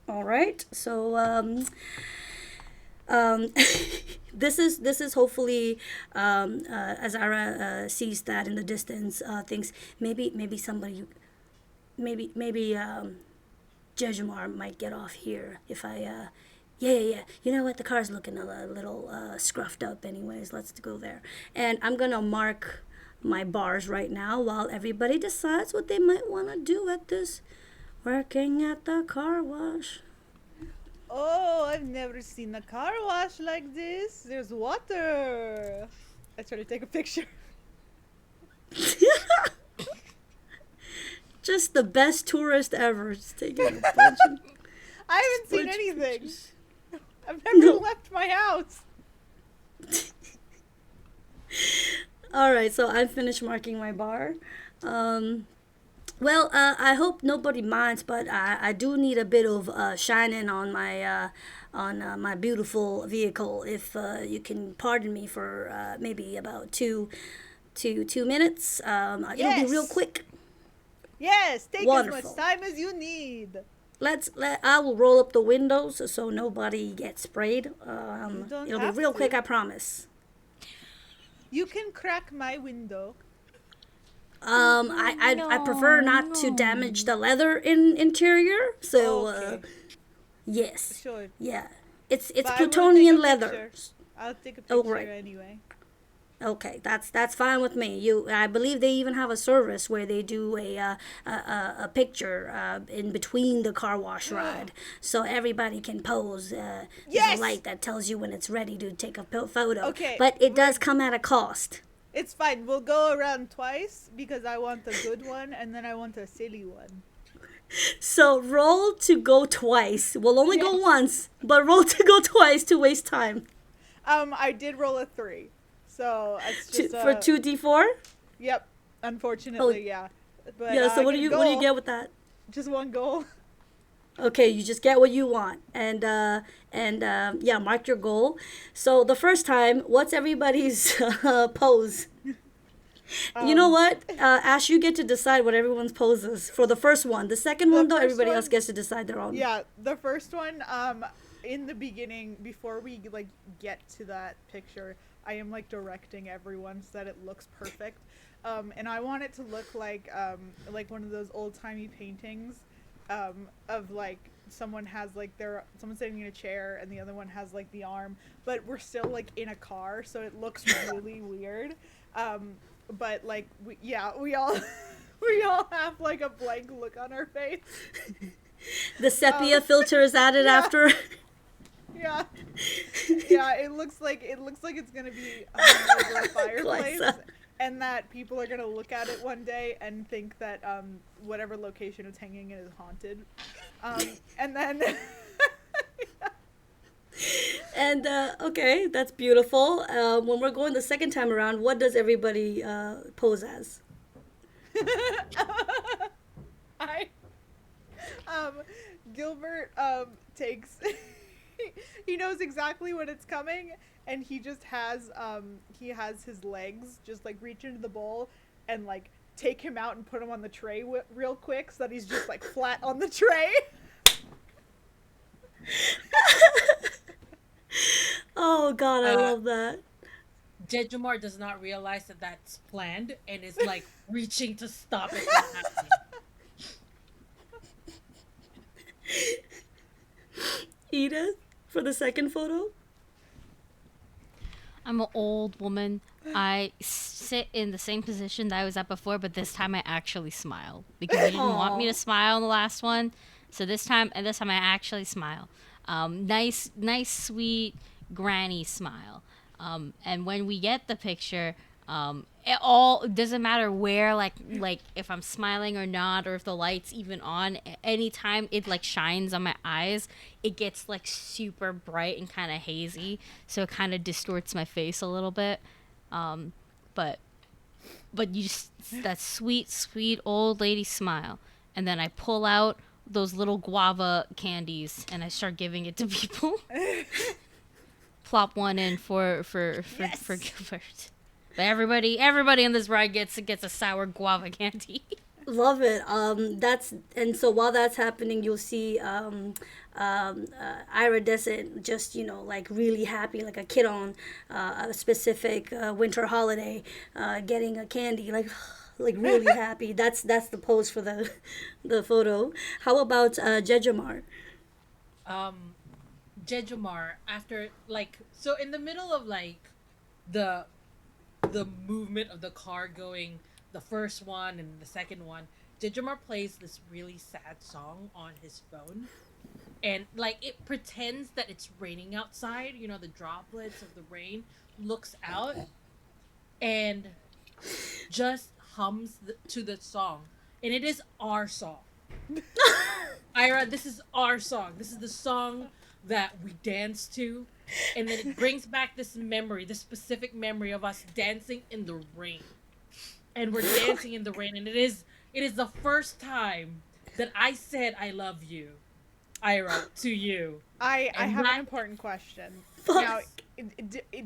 All right, so this is hopefully as Ara sees that in the distance, thinks maybe somebody, maybe Jejomar might get off here if I yeah. You know what? The car's looking a little scruffed up anyways. Let's go there. And I'm going to mark my bars right now while everybody decides what they might want to do at this working at the car wash. Oh, I've never seen a car wash like this. There's water. I try to take a picture. Just the best tourist ever. Just taking a bunch of... I haven't seen bunch of anything. pictures. I've never No. left my house. All right, so I finished marking my bar. Well, I hope nobody minds, but I do need a bit of shining on my beautiful vehicle. If you can pardon me for maybe about two minutes. It'll be real quick. Yes, take Wonderful. as much time as you need. I will roll up the windows so nobody gets sprayed. don't It'll be have real to. quick, I promise. You can crack my window. I prefer not to damage the leather interior. So Okay. yes, Sure. yeah, it's But I will plutonian take a leather. picture. I'll take a Oh, picture right. anyway. Okay, that's fine with me. I believe they even have a service where they do a picture in between the car wash ride, so everybody can pose. There's Yes! a light that tells you when it's ready to take a photo. Okay, but it does come at a cost. It's fine. We'll go around twice because I want the good one and then I want a silly one. So roll to go twice. We'll only go once, but roll to go twice to waste time. I did roll a 3. So it's just For 2d4. Yep. Unfortunately, yeah. But Yeah. So I what do get you a what do you goal. get with that? Just one goal. Okay, you just get what you want, and yeah, mark your goal. So the first time, what's everybody's pose? You know what, Ash, you get to decide what everyone's pose is for the first one. The second one, though, first everybody one- else gets to decide their own. Yeah, the first one, in the beginning, before we like get to that picture, I am like directing everyone so that it looks perfect. And I want it to look like one of those old timey paintings, of like someone sitting in a chair and the other one has like the arm, but we're still like in a car, so it looks really weird. But like we all we all have like a blank look on our face. The sepia filter is added yeah. after. Yeah, it looks like it's gonna be over a fireplace, Glaiza. and that people are gonna look at it one day and think that whatever location it's hanging in is haunted. And then And okay, that's beautiful. When we're going the second time around, what does everybody pose as? I Gilbert takes he knows exactly when it's coming, and he just has his legs just like reach into the bowl and like take him out and put him on the tray real quick so that he's just like flat on the tray. Oh God, I love that. Jejumar does not realize that that's planned and is like reaching to stop it from happening. Edith, for the second photo. I'm an old woman. I sit in the same position that I was at before, but this time I actually smile because you didn't want me to smile in the last one. So this time I actually smile. Nice, sweet granny smile. And when we get the picture, it all doesn't matter where, like if I'm smiling or not, or if the light's even on. Anytime it like shines on my eyes, it gets like super bright and kind of hazy, so it kind of distorts my face a little bit. But you just that sweet old lady smile, and then I pull out those little guava candies and I start giving it to people. Plop one in for Gilbert. But everybody on this ride gets a sour guava candy. Love it. So while that's happening, you'll see iridescent, just like really happy, like a kid on a specific winter holiday, getting a candy, like really happy. That's the pose for the photo. How about Jejumar? Jejumar, after so in the middle of the movement of the car going, the first one and the second one, Jejumar plays this really sad song on his phone, and it pretends that it's raining outside. The droplets of the rain, looks out and just hums to the song, and it is our song. Ira, this is our song. This is the song that we dance to, and then it brings back this specific memory of us dancing in the rain. And we're dancing in the rain, and it is the first time that I said I love you, Ira, to you. I have an important question. Now,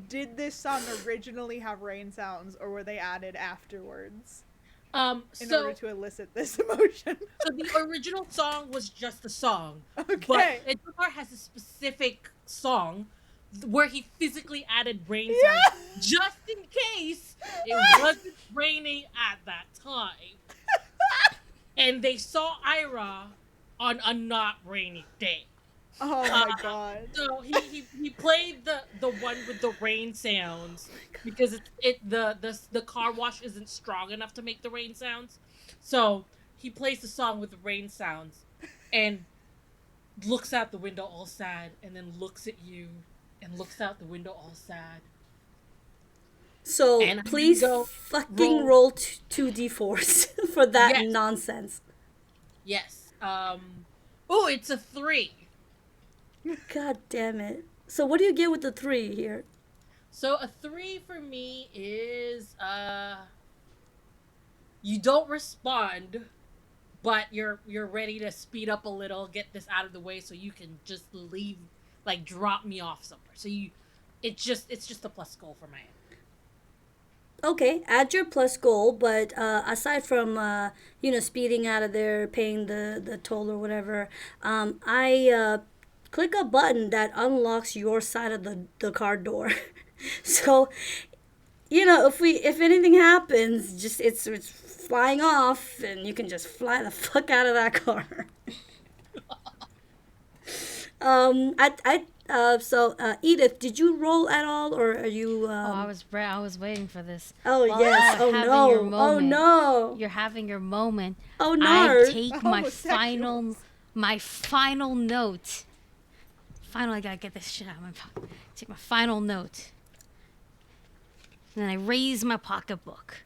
did this song originally have rain sounds, or were they added afterwards? In order to elicit this emotion. So the original song was just a song. Okay. But Edgar has a specific song where he physically added rain sounds just in case it wasn't raining at that time. And they saw Ira on a not rainy day. Oh my God. So he played the one with the rain sounds because the car wash isn't strong enough to make the rain sounds. So he plays the song with the rain sounds and looks out the window all sad, and then looks at you and looks out the window all sad. So please fucking roll 2d4s for that nonsense. Yes. Oh, it's a 3. God damn it. So what do you get with the 3 here? So a 3 for me is you don't respond, but you're ready to speed up a little, get this out of the way so you can just leave, drop me off somewhere. So it's just a plus goal for my end. Okay, add your plus goal, but aside from speeding out of there, paying the toll or whatever, I click a button that unlocks your side of the car door. So, if anything happens, just it's flying off, and you can just fly the fuck out of that car. Edith, did you roll at all, or are you? I was waiting for this. Oh yes! Oh no! Oh no! You're having your moment. Oh no! I take my final note. Finally, I gotta get this shit out of my pocket. Take my final note. And then I raise my pocketbook.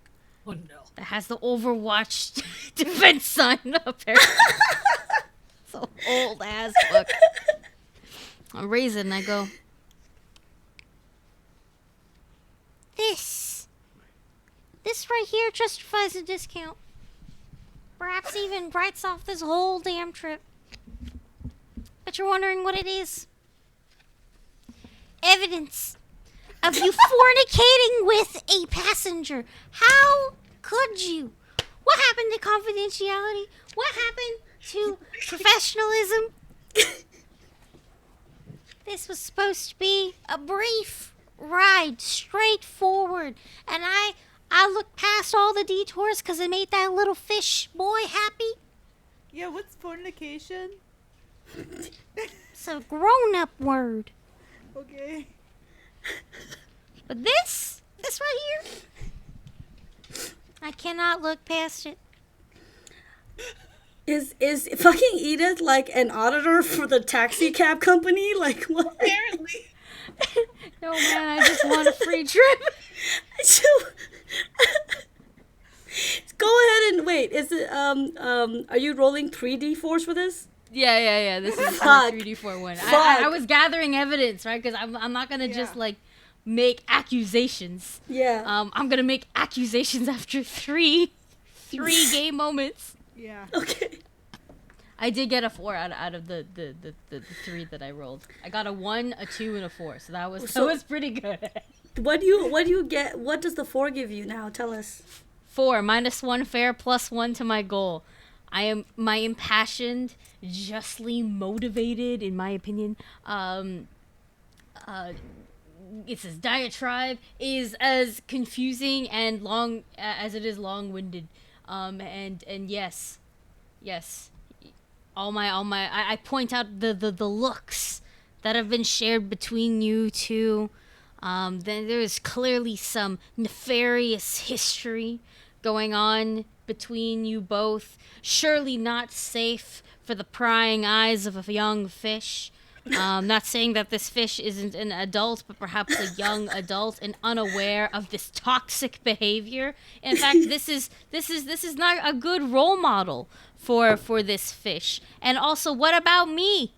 Oh no. That has the Overwatch defense sign up there. It's an old ass book. I raise it and I go, This right here justifies a discount. Perhaps even writes off this whole damn trip. But you're wondering what it is. Evidence of you fornicating with a passenger. How could you? What happened to confidentiality? What happened to professionalism? This was supposed to be a brief ride, straightforward. And I looked past all the detours because it made that little fish boy happy. Yeah, what's fornication? It's a grown-up word. Okay. But this right here, I cannot look past it. Is fucking Edith like an auditor for the taxi cab company? Like what? Apparently. No, man, I just want a free trip. So, go ahead and wait. Is it are you rolling 3d4s for this? Yeah. This is the Fuck. 3D4 one. Fuck. I was gathering evidence, right? Because I'm not gonna just like make accusations. Yeah. I'm gonna make accusations after three game moments. Yeah. Okay. I did get a 4 out of the 3 that I rolled. I got a 1, a 2, and a 4, so that was pretty good. What do you get? What does the 4 give you now? Tell us. 4 -1 fare +1 to my goal. I am my impassioned, justly motivated, in my opinion. It says diatribe is as confusing and long as it is long-winded. And yes. I point out the looks that have been shared between you two. Then there is clearly some nefarious history going on between you both. Surely not safe for the prying eyes of a young fish. Not saying that this fish isn't an adult, but perhaps a young adult and unaware of this toxic behavior. In fact, this is not a good role model for this fish. And also, what about me?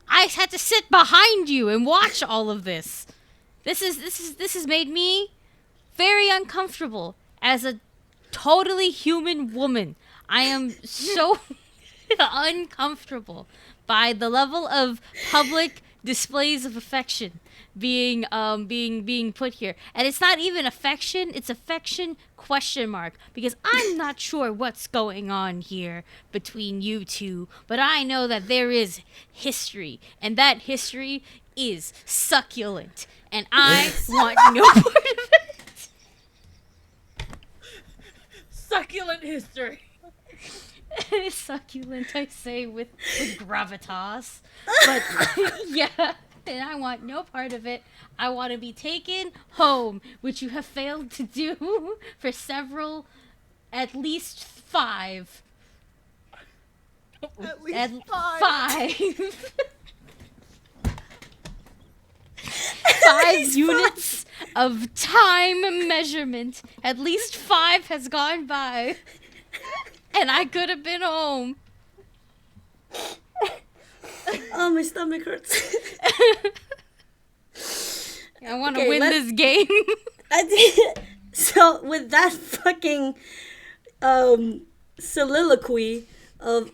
I had to sit behind you and watch all of this. This has made me very uncomfortable as a totally human woman. I am so uncomfortable by the level of public displays of affection being put here. And it's not even affection, it's affection ? Because I'm not sure what's going on here between you two, but I know that there is history, and that history is succulent, and I want no part of it. Succulent history. Succulent, I say with gravitas. But yeah, and I want no part of it. I want to be taken home, which you have failed to do for several, at least 5. At least At 5. 5 units of time measurement. At least 5 has gone by. And I could have been home. Oh, my stomach hurts. I want to win this game. I did. So with that fucking soliloquy of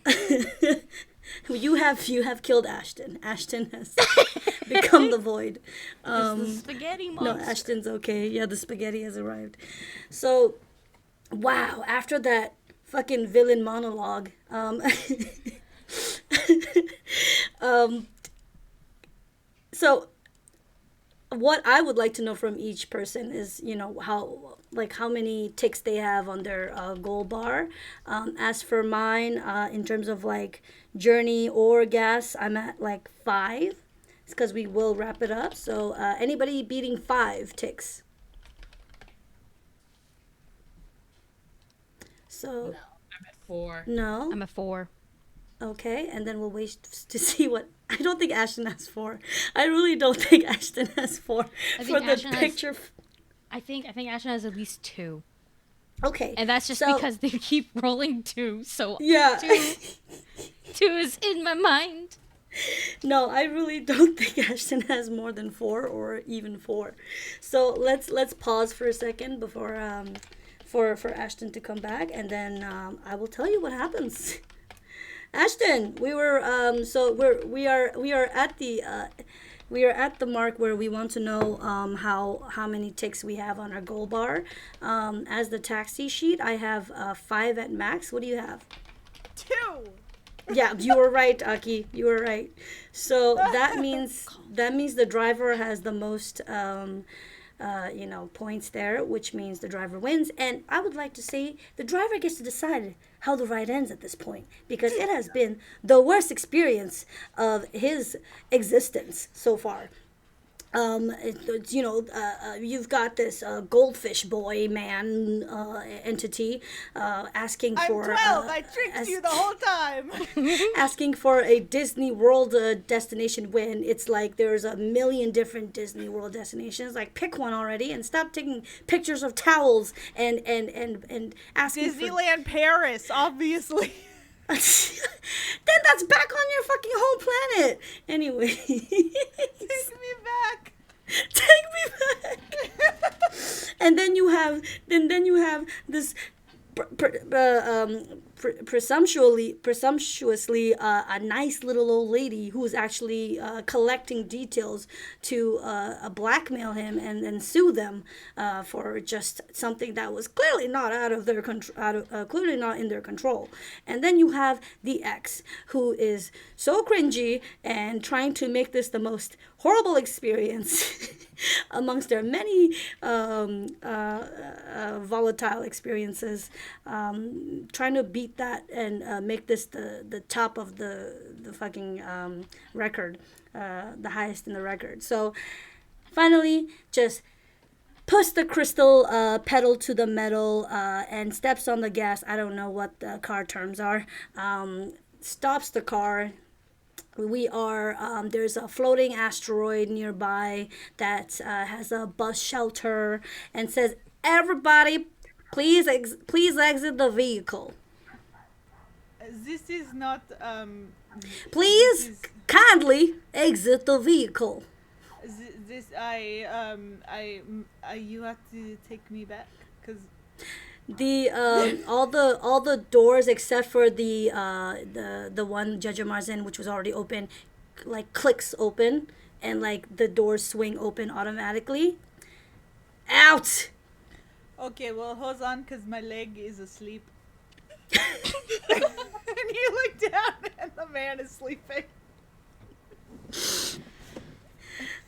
you have killed Ashton. Ashton has become the void. It's the spaghetti monster. No, Ashton's okay. Yeah, the spaghetti has arrived. So, wow. After that fucking villain monologue, so what I would like to know from each person is, how many ticks they have on their goal bar. As for mine, in terms of journey or gas, I'm at 5. It's because we will wrap it up. So anybody beating 5 ticks? So No, I'm at 4. no. I'm a 4. Okay, and then we'll wait to see what. I don't think Ashton has 4. I really don't think Ashton has 4 I for think the Ashton has- picture. I think Ashton has at least 2. Okay. And that's just so, because they keep rolling 2. So yeah. 2 is in my mind. No, I really don't think Ashton has more than 4 or even 4. So let's pause for a second before for Ashton to come back, and then I will tell you what happens. Ashton, we are at the mark where we want to know how many ticks we have on our goal bar. As the taxi sheet, I have 5 at max. What do you have? 2. Yeah, you were right, Aki. You were right. So that means the driver has the most points there, which means the driver wins. And I would like to say the driver gets to decide how the ride ends at this point, because it has been the worst experience of his existence so far. You've got this goldfish boy man entity asking I'm for 12. I tricked you the whole time. asking for a Disney World destination when it's like there's a million different Disney World destinations. Like, pick one already and stop taking pictures of towels and asking Disneyland Paris, obviously. Then that's back on your fucking whole planet. Anyway. Take me back. Take me back. And then you have this presumptuously a nice little old lady who's actually collecting details to blackmail him and then sue them for just something that was clearly not out of their control, clearly not in their control. And then you have the ex, who is so cringy and trying to make this the most horrible experience amongst their many volatile experiences, trying to beat that and make this the top of the fucking record, the highest in the record. So finally, just puts the crystal pedal to the metal and steps on the gas. I don't know what the car terms are. Stops the car. We are there's a floating asteroid nearby that has a bus shelter and says, "Everybody, please exit the vehicle. This is not. Please kindly exit the vehicle." You have to take me back, because The all the doors except for the one Judge Amar's in, which was already open, like clicks open, and like the doors swing open automatically. Out. Okay, well, hold on, because my leg is asleep. And you look down, and the man is sleeping.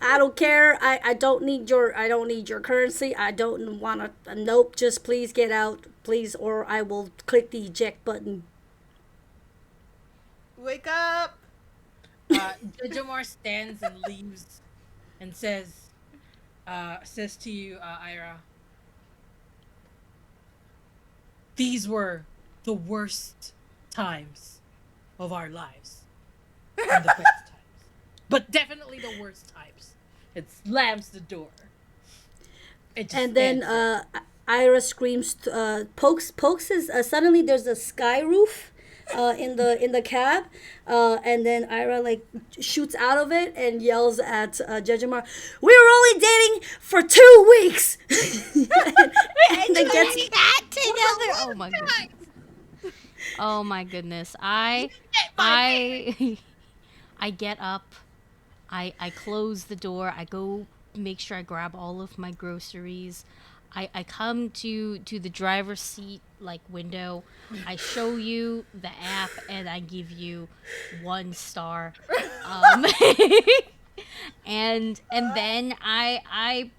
I don't care. I don't need your currency. I don't want to. Nope. Just please get out, please, or I will click the eject button. Wake up! Judge Omar stands and leaves, and says to you, Ira, these were the worst times of our lives, and the best times, but definitely the worst times. It slams the door. And then Ira screams, pokes his, suddenly there's a sky roof in the cab, and then Ira like shoots out of it and yells at Judge Amar, "We were only dating for 2 weeks." and then gets that together. Oh my goodness. Oh my goodness. I get up. I close the door. I go make sure I grab all of my groceries. I come to the driver's seat like window. I show you the app and I give you 1 star. And then I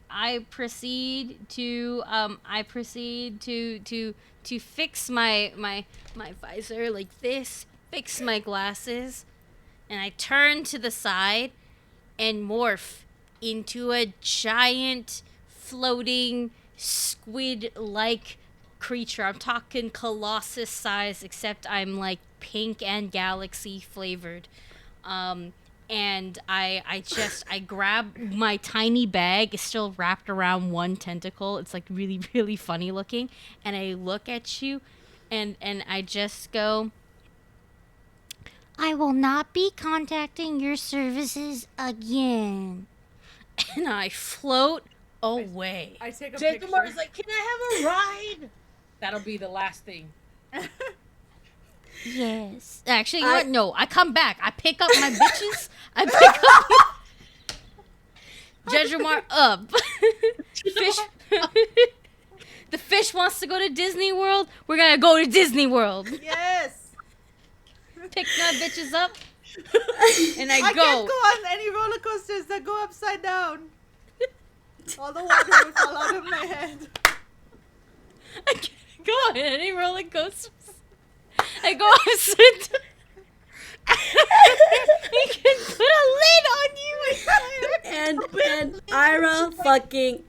proceed to fix my visor like this, fix my glasses, and I turn to the side and morph into a giant floating squid-like creature. I'm talking Colossus size, except I'm like pink and galaxy flavored. and I grab my tiny bag. It's still wrapped around one tentacle. It's like really, really funny looking. And I look at you, and I just go, I will not be contacting your services again. And I float away. I take a Jacob picture. is like, can I have a ride? That'll be the last thing. Yes. Actually, you know what? No, I come back. I pick up my bitches. I pick up Jejumar up. Fish. The fish wants to go to Disney World. We're gonna go to Disney World. Yes. Pick my bitches up, and I I go. can't go on any roller coasters that go upside down. All the water will fall out of my head. I can't go on any roller coasters. I go upside down. I can put a lid on you. And Ira fucking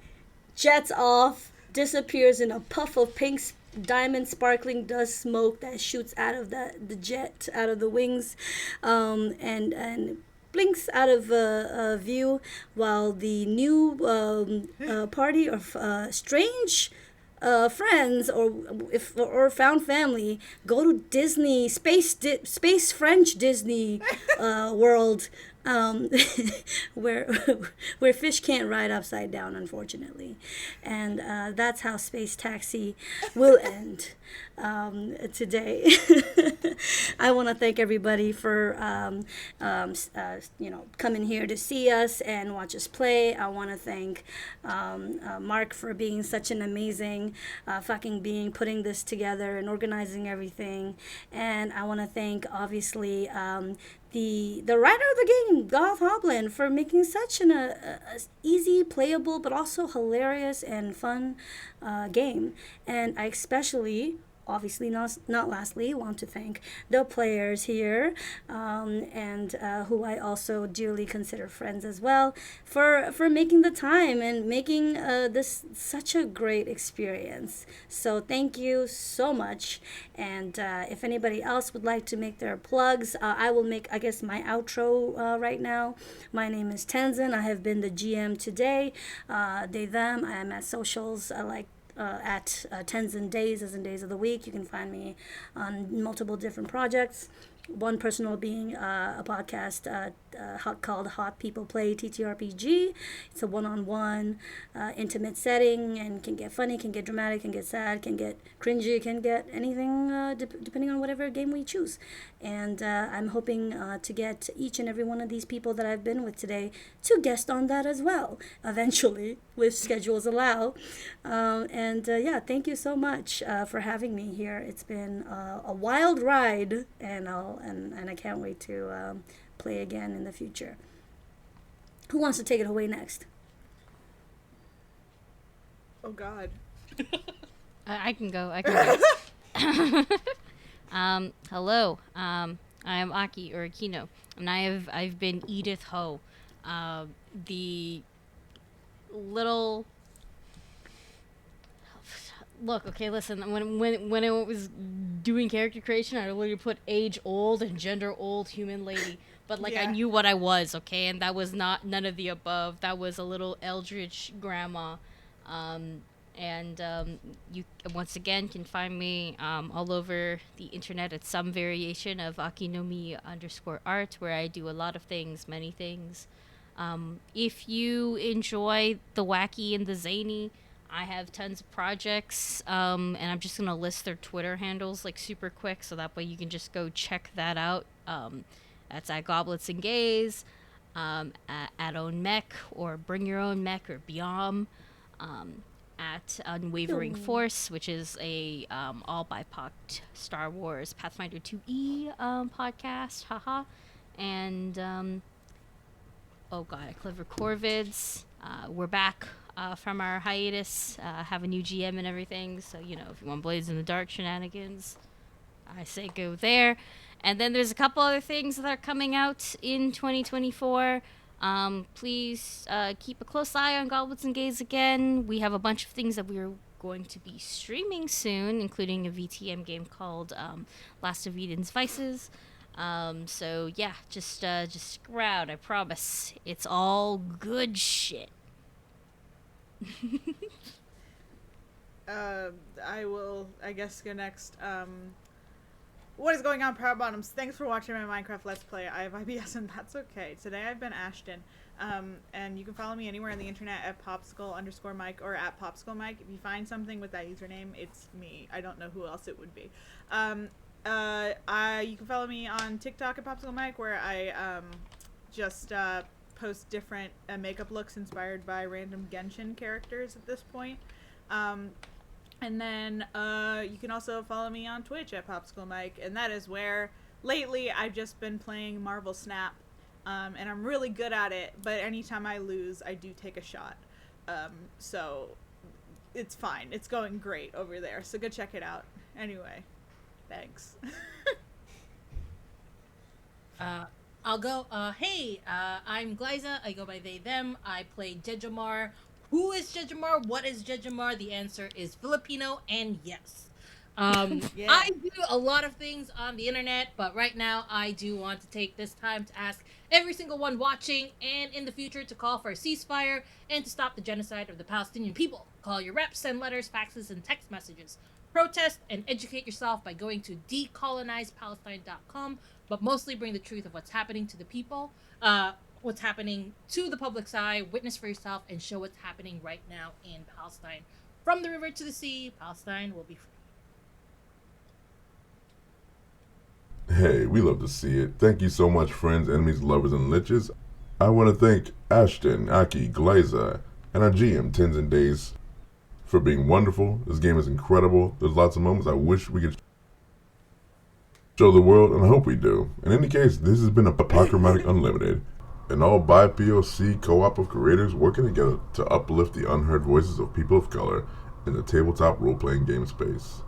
jets off, disappears in a puff of pink diamond sparkling dust smoke that shoots out of the jet, out of the wings, and blinks out of view, while the new party of strange friends or found family go to Disney space French Disney world, where fish can't ride upside down, unfortunately, and that's how Space Taxi will end today. I want to thank everybody for coming here to see us and watch us play. I want to thank Mark for being such an amazing fucking being, putting this together and organizing everything, and I want to thank obviously the writer of the game, Goth Hoblin, for making such an easy, playable, but also hilarious and fun game. And I especially, obviously not lastly, want to thank the players here, and who I also dearly consider friends as well, for making the time and making this such a great experience. So thank you so much. And if anybody else would like to make their plugs, I will make, I guess, my outro right now. My name is Tenzin. I have been the GM today. They, them. I am at socials at Tenzin Days, as in days of the week. You can find me on multiple different projects. One personal being a podcast called Hot People Play TTRPG. It's a one-on-one intimate setting, and can get funny, can get dramatic, can get sad, can get cringy, can get anything depending on whatever game we choose. And I'm hoping to get each and every one of these people that I've been with today to guest on that as well, eventually, if schedules allow. Yeah, thank you so much for having me here. It's been a wild ride, and I can't wait to play again in the future. Who wants to take it away next? Oh God. I can go. Hello. I am Aki, or Akino, and I've been Edith Ho, the little. Look, okay, listen. When I was doing character creation, I literally put age old and gender old human lady. But I Yeah. knew what I was, okay, and that was none of the above. That was a little eldritch grandma. You once again can find me all over the internet at some variation of akinomiiart, where I do a lot of things, many things. If you enjoy the wacky and the zany, I have tons of projects, and I'm just gonna list their Twitter handles super quick, so that way you can just go check that out. That's at Goblets and Gays, at Own Mech, or Bring Your Own Mech, or Biom, at Unwavering Force, which is a all BIPOC Star Wars Pathfinder 2E podcast, haha, and oh god, Clever Corvids. We're back from our hiatus, have a new GM and everything, so if you want Blades in the Dark shenanigans, I say go there. And then there's a couple other things that are coming out in 2024. Please keep a close eye on Goblets and Gays again. We have a bunch of things that we're going to be streaming soon, including a VTM game called Last of Eden's Vices. So yeah, just stick around. I promise. It's all good shit. I will, I guess, go next. What is going on, Power Bottoms? Thanks for watching my Minecraft Let's Play. I have IBS, and that's okay. Today I've been Ashton, and you can follow me anywhere on the internet at popsicle_mike or at popsiclemike. If you find something with that username, it's me. I don't know who else it would be. You can follow me on TikTok at popsiclemike, where I just post different makeup looks inspired by random Genshin characters at this point. And then you can also follow me on Twitch at popsiclemike, and that is where lately I've just been playing Marvel Snap, and I'm really good at it, but anytime I lose, I do take a shot. So it's fine. It's going great over there, so go check it out. Anyway, thanks. I'll go. Hey, I'm Glaiza. I go by they, them. I play Jejamar. Who is Jejamar? What is Jejamar? The answer is Filipino and yes. Yeah. I do a lot of things on the internet, but right now I do want to take this time to ask every single one watching and in the future to call for a ceasefire and to stop the genocide of the Palestinian people. Call your reps, send letters, faxes, and text messages. Protest and educate yourself by going to decolonizepalestine.com, but mostly bring the truth of what's happening to the people, what's happening to the public's eye, witness for yourself, and show what's happening right now in Palestine. From the river to the sea, Palestine will be free. Hey, we love to see it. Thank you so much, friends, enemies, lovers, and liches. I want to thank Ashton, Aki, Glaiza, and our GM, Tenzin Days, for being wonderful. This game is incredible. There's lots of moments I wish we could show the world, and I hope we do. In any case, this has been Apochromatic Unlimited, an all BIPOC co-op of creators working together to uplift the unheard voices of people of color in the tabletop role-playing game space.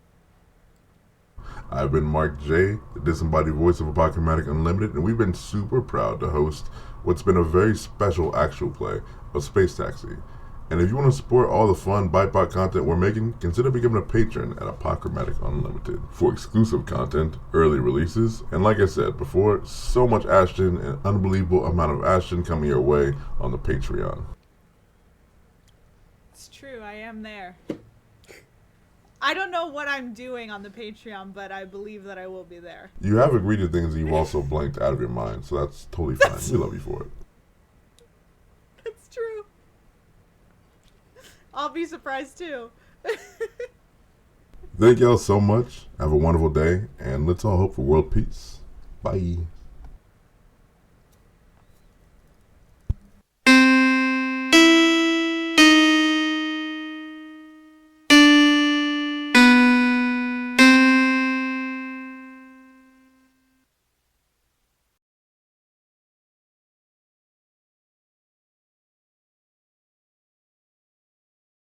I've been Mark J, the disembodied voice of Apochromatic Unlimited, and we've been super proud to host what's been a very special actual play of Space Taxi. And if you want to support all the fun BIPOC content we're making, consider becoming a patron at Apochromatic Unlimited for exclusive content, early releases, and like I said before, so much Ashton, an unbelievable amount of Ashton coming your way on the Patreon. It's true, I am there. I don't know what I'm doing on the Patreon, but I believe that I will be there. You have agreed to things that you've also blanked out of your mind, so that's totally fine. We love you for it. It's true. I'll be surprised too. Thank y'all so much. Have a wonderful day, and let's all hope for world peace. Bye.